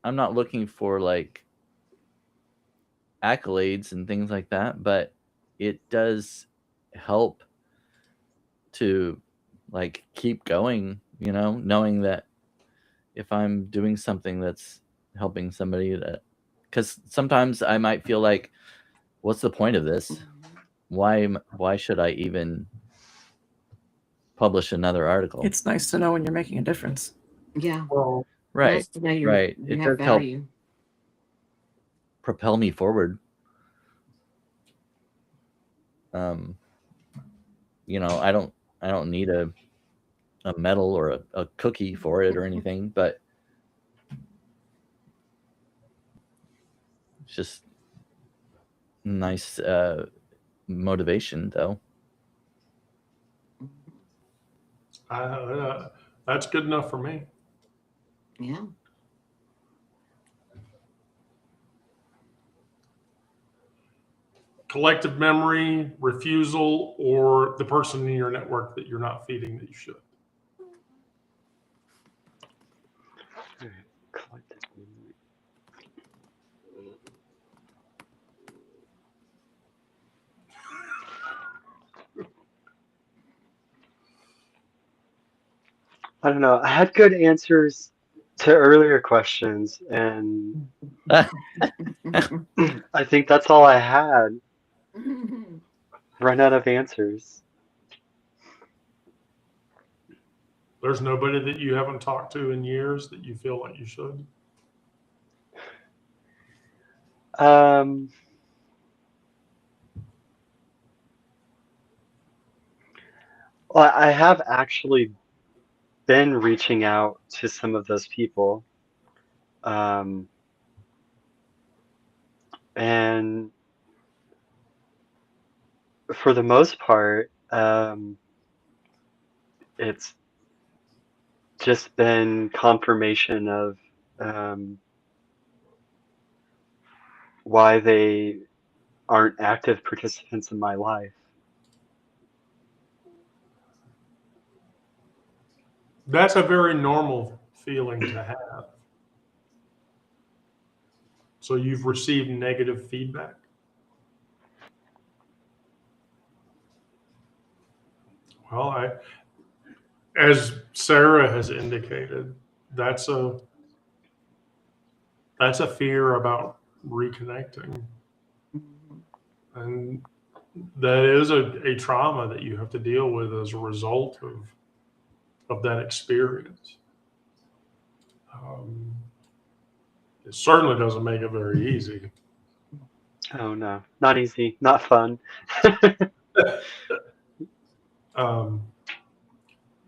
looking for like accolades and things like that, but it does help to like keep going, knowing that if I'm doing something that's helping somebody, that because sometimes I might feel like, what's the point of this? Why should I even publish another article? It's nice to know when you're making a difference. Yeah. Well, Right. Nice to know you Right. It have does help value. propel me forward. I don't need a medal or a cookie for it or anything, but it's just nice motivation, though. That's good enough for me. Yeah. Collective memory, refusal, or the person in your network that you're not feeding that you should. Collective memory. I don't know. I had good answers to earlier questions, and I think that's all I had. Run out of answers. There's nobody that you haven't talked to in years that you feel like you should. Well, I have actually been reaching out to some of those people. And for the most part, it's just been confirmation of why they aren't active participants in my life. That's a very normal feeling to have. So you've received negative feedback. Well, as Sarah has indicated, that's a fear about reconnecting, and that is a trauma that you have to deal with as a result of that experience. It certainly doesn't make it very easy. Oh no, not easy, not fun.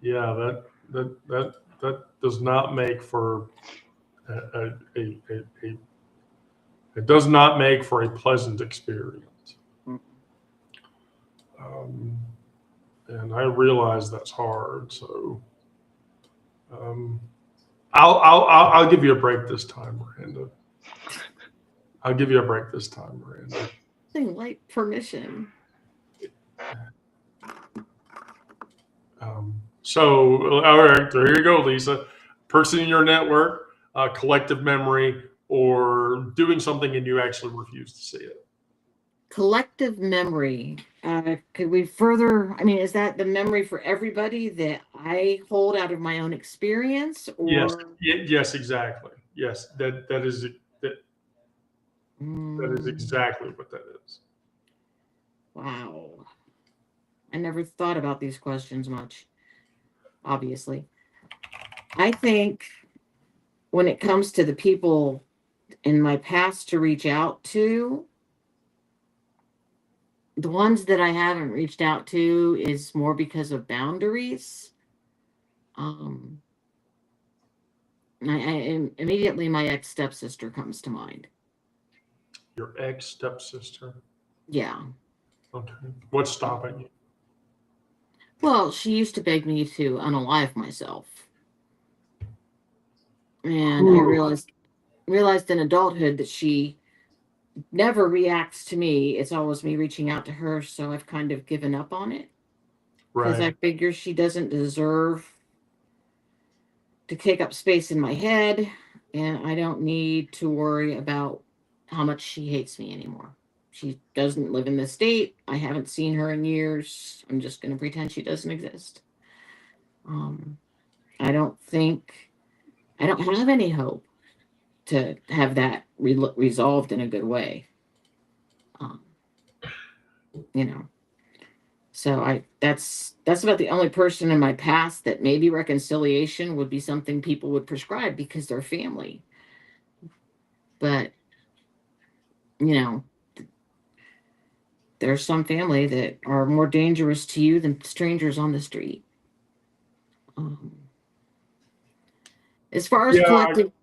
Yeah, that does not make for it does not make for a pleasant experience. And I realize that's hard. So I'll give you a break this time, Miranda. I'll give you a break this time, Miranda. Like permission. So, all right, there you go, Lisa. Person in your network, collective memory, or doing something and you actually refuse to see it. Collective memory. Could we further? I mean, is that the memory for everybody that I hold out of my own experience? Or Yes, exactly. Yes, that is exactly what that is. Wow. I never thought about these questions much, obviously. I think when it comes to the people in my past to reach out to, The ones that I haven't reached out to is more because of boundaries. Um, immediately my ex stepsister comes to mind. Your ex stepsister. Yeah. Okay. What's stopping you? Well, she used to beg me to unalive myself. And I realized in adulthood that she never reacts to me. It's always me reaching out to her. So I've kind of given up on it because I Right. figure she doesn't deserve to take up space in my head. And I don't need to worry about how much she hates me anymore. She doesn't live in this state. I haven't seen her in years. I'm just going to pretend she doesn't exist. Um, I don't have any hope to have that resolved in a good way. Um, you know, so that's about the only person in my past that maybe reconciliation would be something people would prescribe because they're family. But you know, there's some family that are more dangerous to you than strangers on the street. Um, as far as Yeah. collective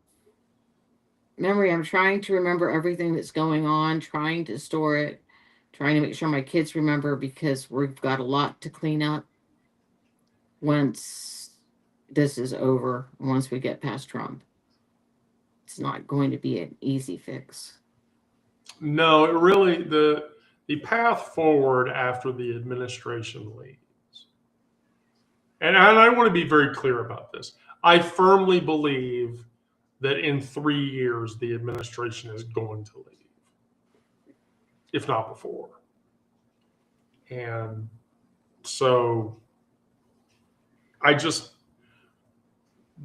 memory, I'm trying to remember everything that's going on, trying to store it, trying to make sure my kids remember because we've got a lot to clean up once this is over, once we get past Trump. It's not going to be an easy fix. No, it really the path forward after the administration leaves. And I want to be very clear about this. I firmly believe that in 3 years the administration is going to leave, if not before. And so I just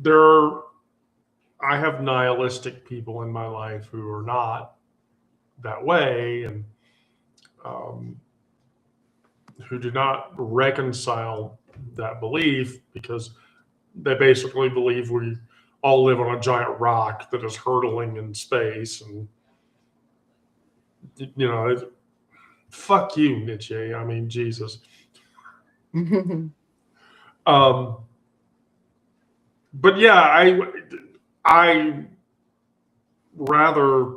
I have nihilistic people in my life who are not that way, and who do not reconcile that belief because they basically believe we all live on a giant rock that is hurtling in space, and fuck you, Nietzsche. I mean, Jesus. But yeah, I rather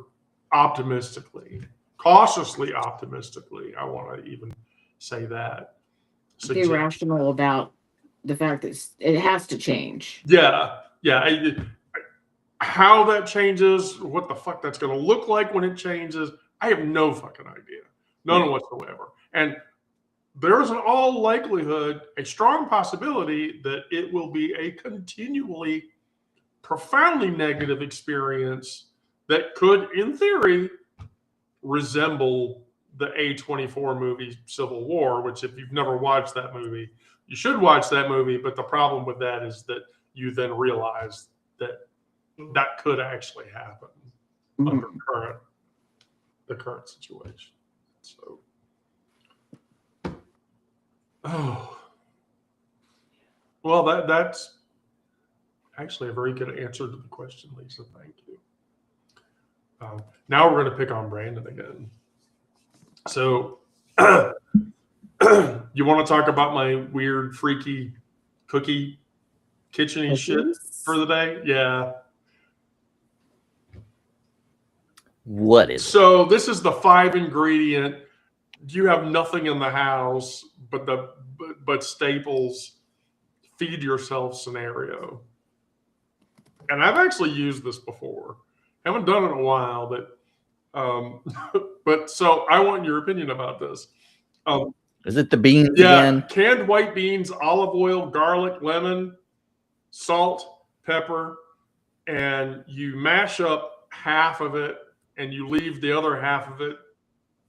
optimistically, cautiously optimistically, I want to even say that. Be rational about the fact that it has to change. Yeah. How that changes, what the fuck that's going to look like when it changes, I have no fucking idea. None whatsoever. And there is in all likelihood a strong possibility that it will be a continually profoundly negative experience that could, in theory, resemble the A24 movie Civil War, which if you've never watched that movie, you should watch that movie. But the problem with that is that you then realize that that could actually happen under the current situation. So, well, that's actually a very good answer to the question, Lisa. Thank you. Now we're going to pick on Brandon again. So, you want to talk about my weird, freaky cookie kitchen-y shit for the day? Yeah. What is it? So this is the 5-ingredient. You have nothing in the house but staples. Feed yourself scenario. And I've actually used this before. Haven't done it in a while, but so I want your opinion about this. Is it the beans again? Canned white beans, olive oil, garlic, lemon, salt, pepper, and you mash up half of it and you leave the other half of it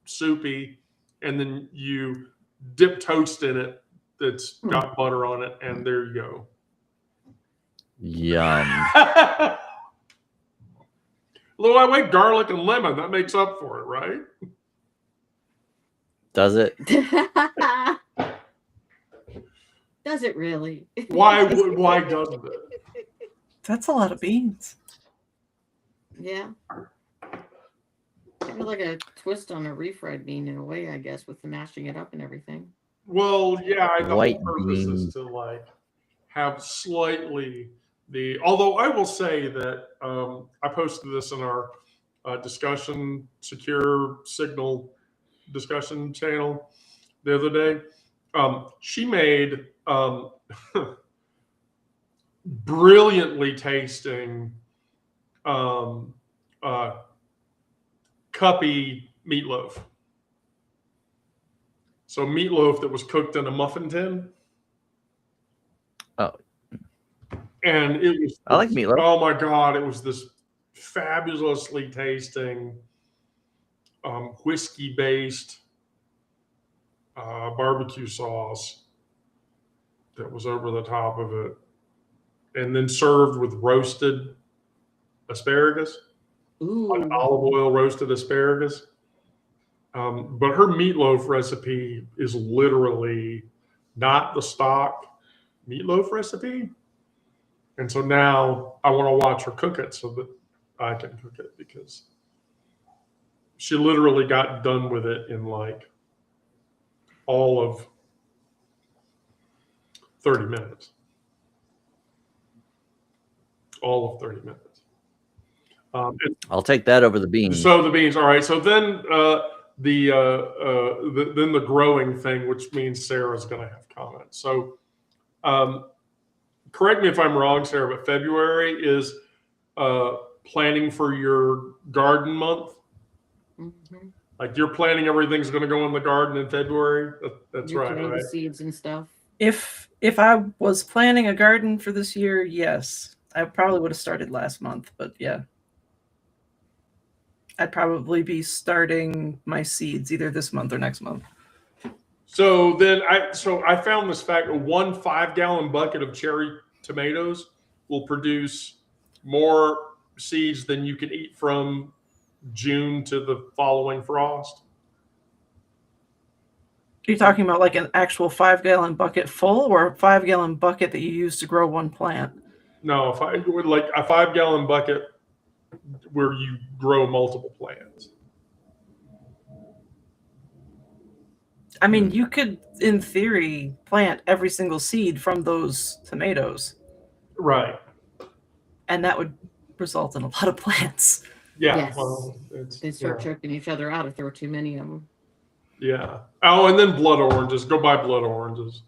soupy, and then you dip toast in it that's got butter on it, and there you go. Yum. A little lightweight garlic and lemon, that makes up for it, right? Does it? Does it really? Why doesn't it? That's a lot of beans. Yeah. Kind of like a twist on a refried bean in a way, I guess, with the mashing it up and everything. Well, yeah, the White whole purpose is beans. to like have slightly the. Although I will say that I posted this in our discussion secure signal discussion channel the other day. She made brilliantly tasting cuppy meatloaf. So meatloaf that was cooked in a muffin tin. Oh. And it was. I like meatloaf. Oh my God! It was this fabulously tasting whiskey-based barbecue sauce that was over the top of it, and then served with roasted asparagus, like Ooh. olive oil roasted asparagus. But her meatloaf recipe is literally not the stock meatloaf recipe. And so now I want to watch her cook it so that I can cook it, because she literally got done with it in like all of 30 minutes. All of 30 minutes. I'll take that over the beans. So the beans, all right. So then then the growing thing, which means Sarah's going to have comments. So correct me if I'm wrong, Sarah, but February is planning for your garden month. Mm-hmm. Like you're planning everything's going to go in the garden in February. That's Your right, tomato right? seeds and stuff. If I was planning a garden for this year, yes. I probably would have started last month, but yeah. I'd probably be starting my seeds either this month or next month. So then I found this fact: a 1 5-gallon bucket of cherry tomatoes will produce more seeds than you can eat from June to the following frost. Are you talking about like an actual 5-gallon bucket full, or a 5-gallon bucket that you use to grow one plant? No, if I would like a 5-gallon bucket where you grow multiple plants. I mean, you could, in theory, plant every single seed from those tomatoes. Right. And that would result in a lot of plants. Yeah. Yes. Well, They start choking each other out if there were too many of them. Yeah. Oh, and then blood oranges. Go buy blood oranges,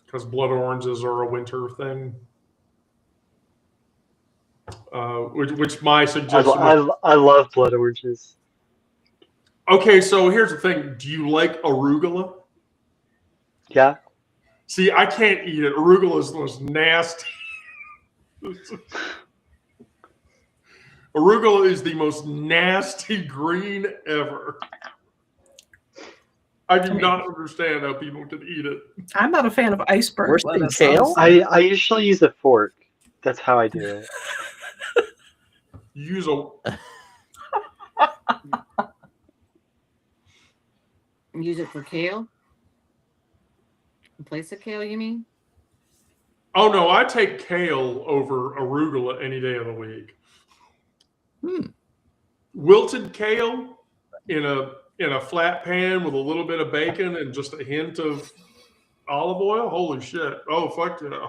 because blood oranges are a winter thing. Which my suggestion. I love blood oranges. Okay, so here's the thing. Do you like arugula? Yeah. See, I can't eat it. Arugula is the most nasty. Arugula is the most nasty green ever. I do not understand how people can eat it. I'm not a fan of iceberg Worse than lettuce. kale? honestly. I usually use a fork. That's how I do it. Use a. Use it for kale? In place of kale, you mean? Oh no, I take kale over arugula any day of the week. Wilted kale in a flat pan with a little bit of bacon and just a hint of olive oil. Holy shit! Oh fuck yeah!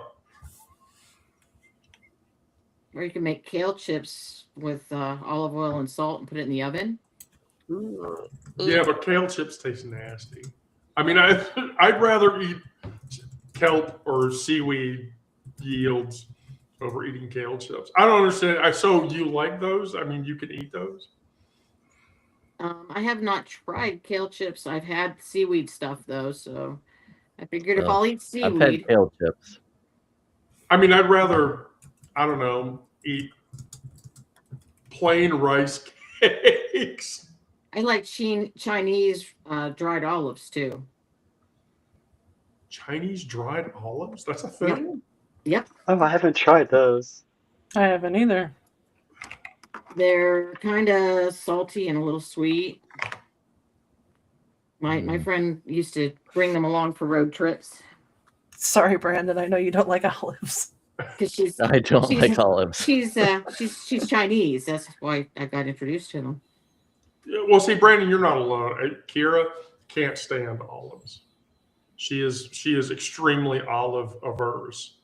Or you can make kale chips with olive oil and salt and put it in the oven. Yeah, but kale chips taste nasty. I mean, I'd rather eat kelp or seaweed yields over eating kale chips. I don't understand. So you like those? I mean, you can eat those? I have not tried kale chips. I've had seaweed stuff though, so I figured if I'll eat I've seaweed, had kale chips. I mean, I'd rather, I don't know, eat plain rice cakes. I like Chinese dried olives too. Chinese dried olives? That's a thing? Yep. Oh, I haven't tried those. I haven't either. They're kind of salty and a little sweet. My friend used to bring them along for road trips. Sorry, Brandon. I know you don't like olives. Because I don't like olives. She's Chinese. That's why I got introduced to them. Well, see, Brandon, you're not alone. Kira can't stand olives. She is extremely olive averse.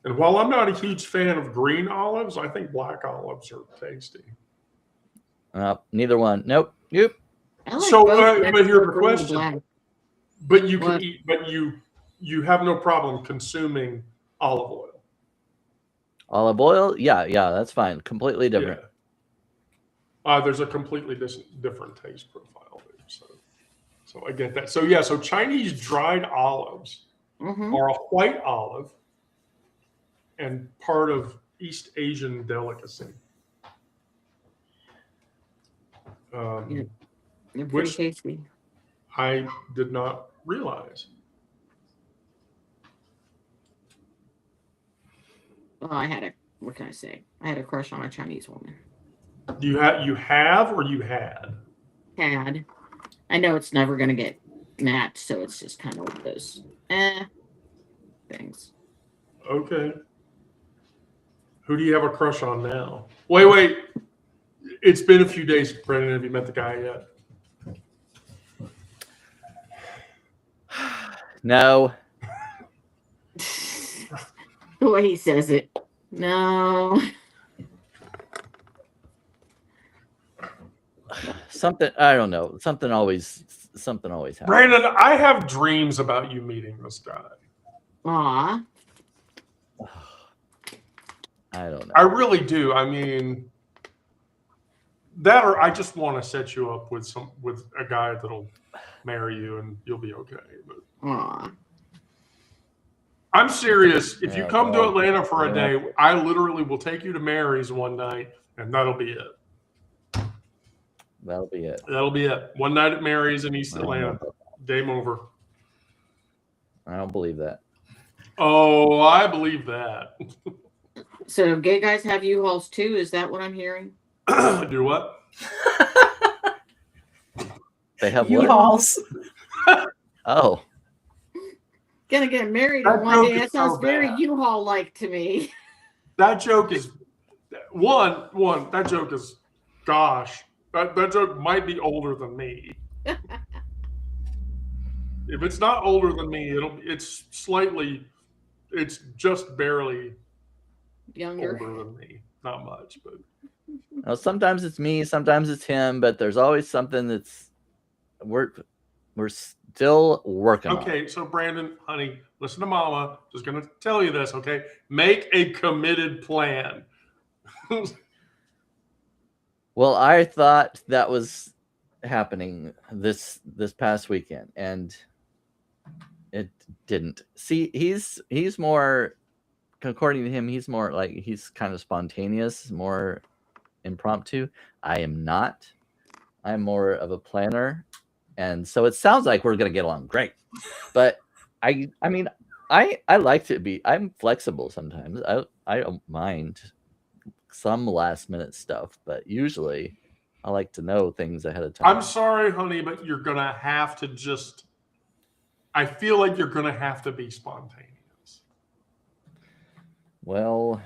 And while I'm not a huge fan of green olives, I think black olives are tasty. Neither one. Nope. Yep. I like So, both but here's the green and question. black. But you What? can eat. But you have no problem consuming olive oil. Olive oil? Yeah, that's fine. Completely different. Yeah. There's a completely different taste profile there. So I get that. So yeah. So Chinese dried olives are a white olive and part of East Asian delicacy. Yeah. They're pretty Which tasty. I did not realize. Well, what can I say? I had a crush on a Chinese woman. You have or you had? Had. I know it's never going to get matched, so it's just kind of one of those things. Okay. Who do you have a crush on now? Wait. It's been a few days, Brendan. Have you met the guy yet? No. The way he says it. No. Something, I don't know. Something always happens. Brandon, I have dreams about you meeting this guy. Aw. I don't know. I really do. I mean, that or I just want to set you up with a guy that'll marry you and you'll be okay. But Aw. I'm serious. If you Yeah, come to well, Atlanta for a yeah. day, I literally will take you to Mary's one night, and that'll be it. That'll be it. That'll be it. One night at Mary's in East Atlanta. Game over. I don't believe that. Oh, I believe that. So gay guys have U-Hauls too? Is that what I'm hearing? Do what? They have what? U-Hauls. Oh, Gonna get married That in one day. joke is That sounds so very bad. U-Haul-like to me. That joke is one. That joke is, gosh, that joke might be older than me. If it's not older than me, it's just barely Younger. older than me. Not much, but well, sometimes it's me, sometimes it's him, but there's always something that's we're still working on. okay. So Brandon, honey, listen to Mama. Just gonna tell you this, okay? Make a committed plan. Well, I thought that was happening this past weekend, and it didn't. See, he's more, according to him, he's more like he's kind of spontaneous, more impromptu. I am not. I'm more of a planner, and so it sounds like we're gonna get along great. But I mean, I like to be. I'm flexible sometimes. I don't mind some last minute stuff, but usually I like to know things ahead of time. I'm sorry, honey, but you're gonna have to just. I feel like you're gonna have to be spontaneous. Well,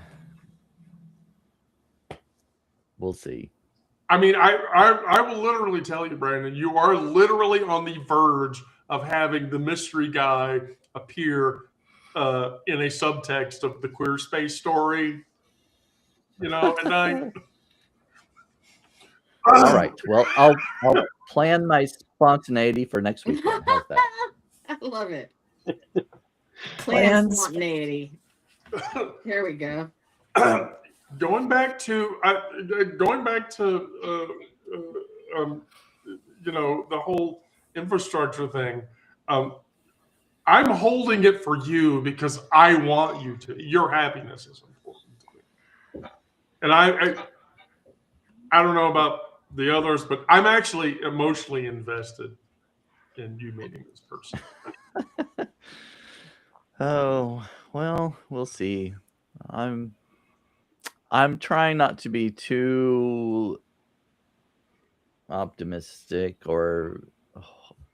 we'll see. I mean, I will literally tell you, Brandon, you are literally on the verge of having the mystery guy appear in a subtext of the Queer Space story. You know, at night. All right. Well, I'll plan my spontaneity for next weekend. How's that? I love it. Plans. Spontaneity. Here we go. Going back to the whole infrastructure thing. I'm holding it for you because I want you to. Your happiness is important to me, and I don't know about the others, but I'm actually emotionally invested in you meeting this person. Oh, well, we'll see. I'm trying not to be too optimistic or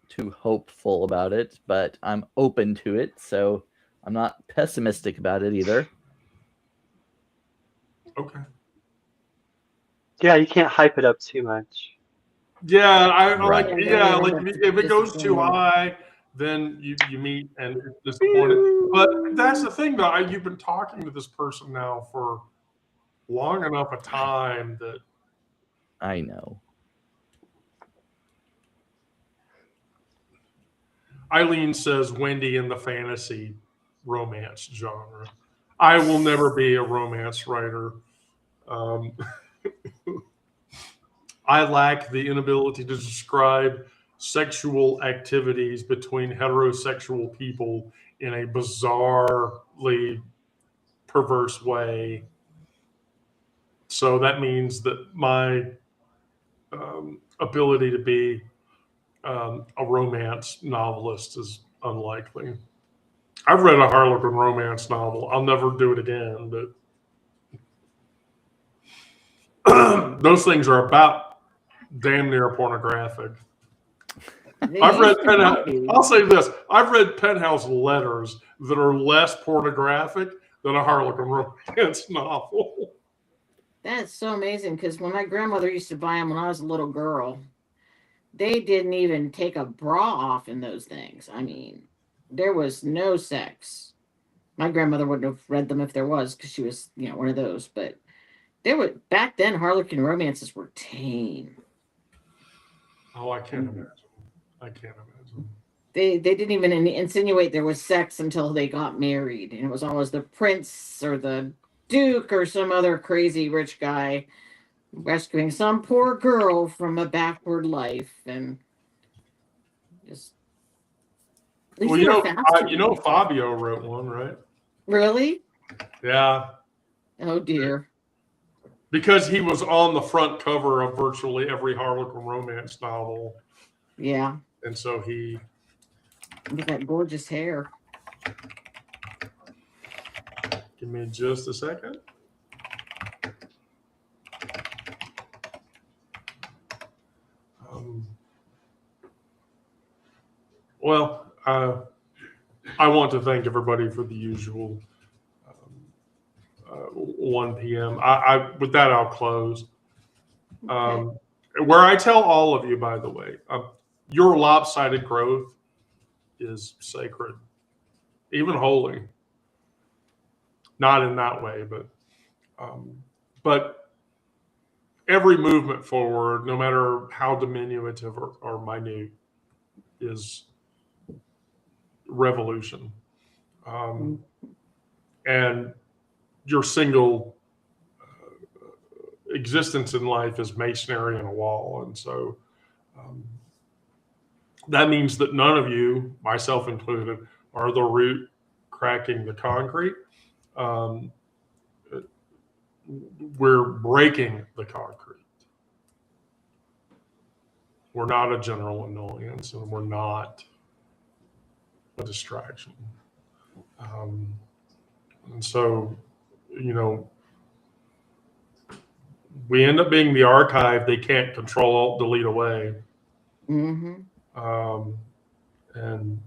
too hopeful about it, but I'm open to it, so I'm not pessimistic about it either. Okay. Yeah, you can't hype it up too much. Yeah, I like. Right. Yeah, like if it goes too Disappointed. high, then you meet and you're disappointed. But that's the thing, though. You've been talking to this person now for long enough a time that I know. Eileen says Wendy in the fantasy romance genre. I will never be a romance writer. Um, I lack the inability to describe sexual activities between heterosexual people in a bizarrely perverse way. So that means that my ability to be a romance novelist is unlikely. I've read a Harlequin romance novel. I'll never do it again, but those things are about damn near pornographic. I've read I'll say this: I've read Penthouse letters that are less pornographic than a Harlequin romance novel. That's so amazing because when my grandmother used to buy them when I was a little girl, they didn't even take a bra off in those things. I mean, there was no sex. My grandmother wouldn't have read them if there was because she was, one of those. But there were back then Harlequin romances were tame. Oh, I can't imagine. I can't imagine. They didn't even insinuate there was sex until they got married, and it was always the prince or the duke or some other crazy rich guy rescuing some poor girl from a backward life, and just Well, you know, Fabio wrote one, right? Really? Yeah. Oh dear. Because he was on the front cover of virtually every Harlequin romance novel. Yeah. And so he. With that gorgeous hair. Give me just a second. Well, I want to thank everybody for the usual 1 p.m. With that, I'll close. Okay. Where I tell all of you, by the way, your lopsided growth is sacred, even holy. Not in that way, but every movement forward, no matter how diminutive or minute, is revolution. And your single existence in life is masonry and a wall. And so that means that none of you, myself included, are the root cracking the concrete. We're breaking the concrete. We're not a general annoyance, and we're not a distraction. And so, we end up being the archive they can't control, alt, delete away. Mm-hmm. And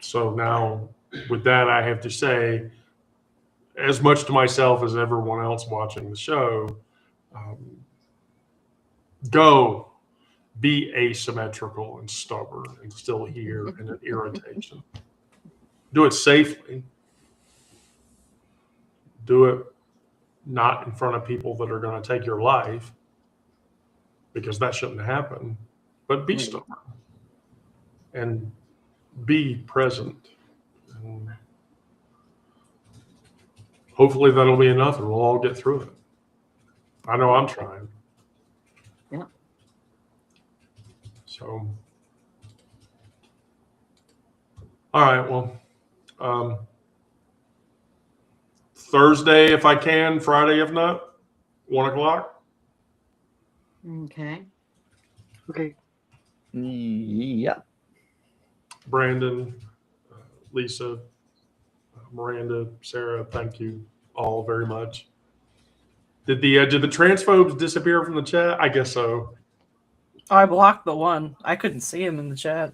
so now, with that, I have to say, as much to myself as everyone else watching the show, go be asymmetrical and stubborn and still here and an irritation. Do it safely. Do it not in front of people that are going to take your life, because that shouldn't happen. But be stubborn and be present. And hopefully that'll be enough and we'll all get through it. I know I'm trying. Yeah. So, all right. Well, Thursday if I can, Friday if not, 1 o'clock. Okay. Okay. Yeah. Brandon, Lisa, Miranda, Sarah, thank you all very much. Did the transphobes disappear from the chat? I guess so. I blocked the one. I couldn't see him in the chat,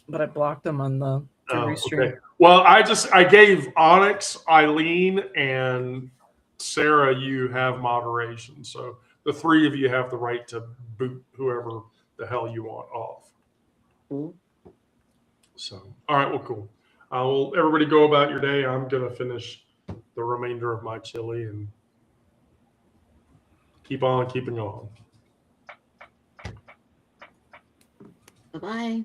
but I blocked him on the restream. Okay. Well, I gave Onyx, Eileen, and Sarah. You have moderation, so the three of you have the right to boot whoever the hell you want off. Cool. So, all right, well, cool. Well, everybody go about your day. I'm gonna finish the remainder of my chili and keep on keeping on. Bye-bye.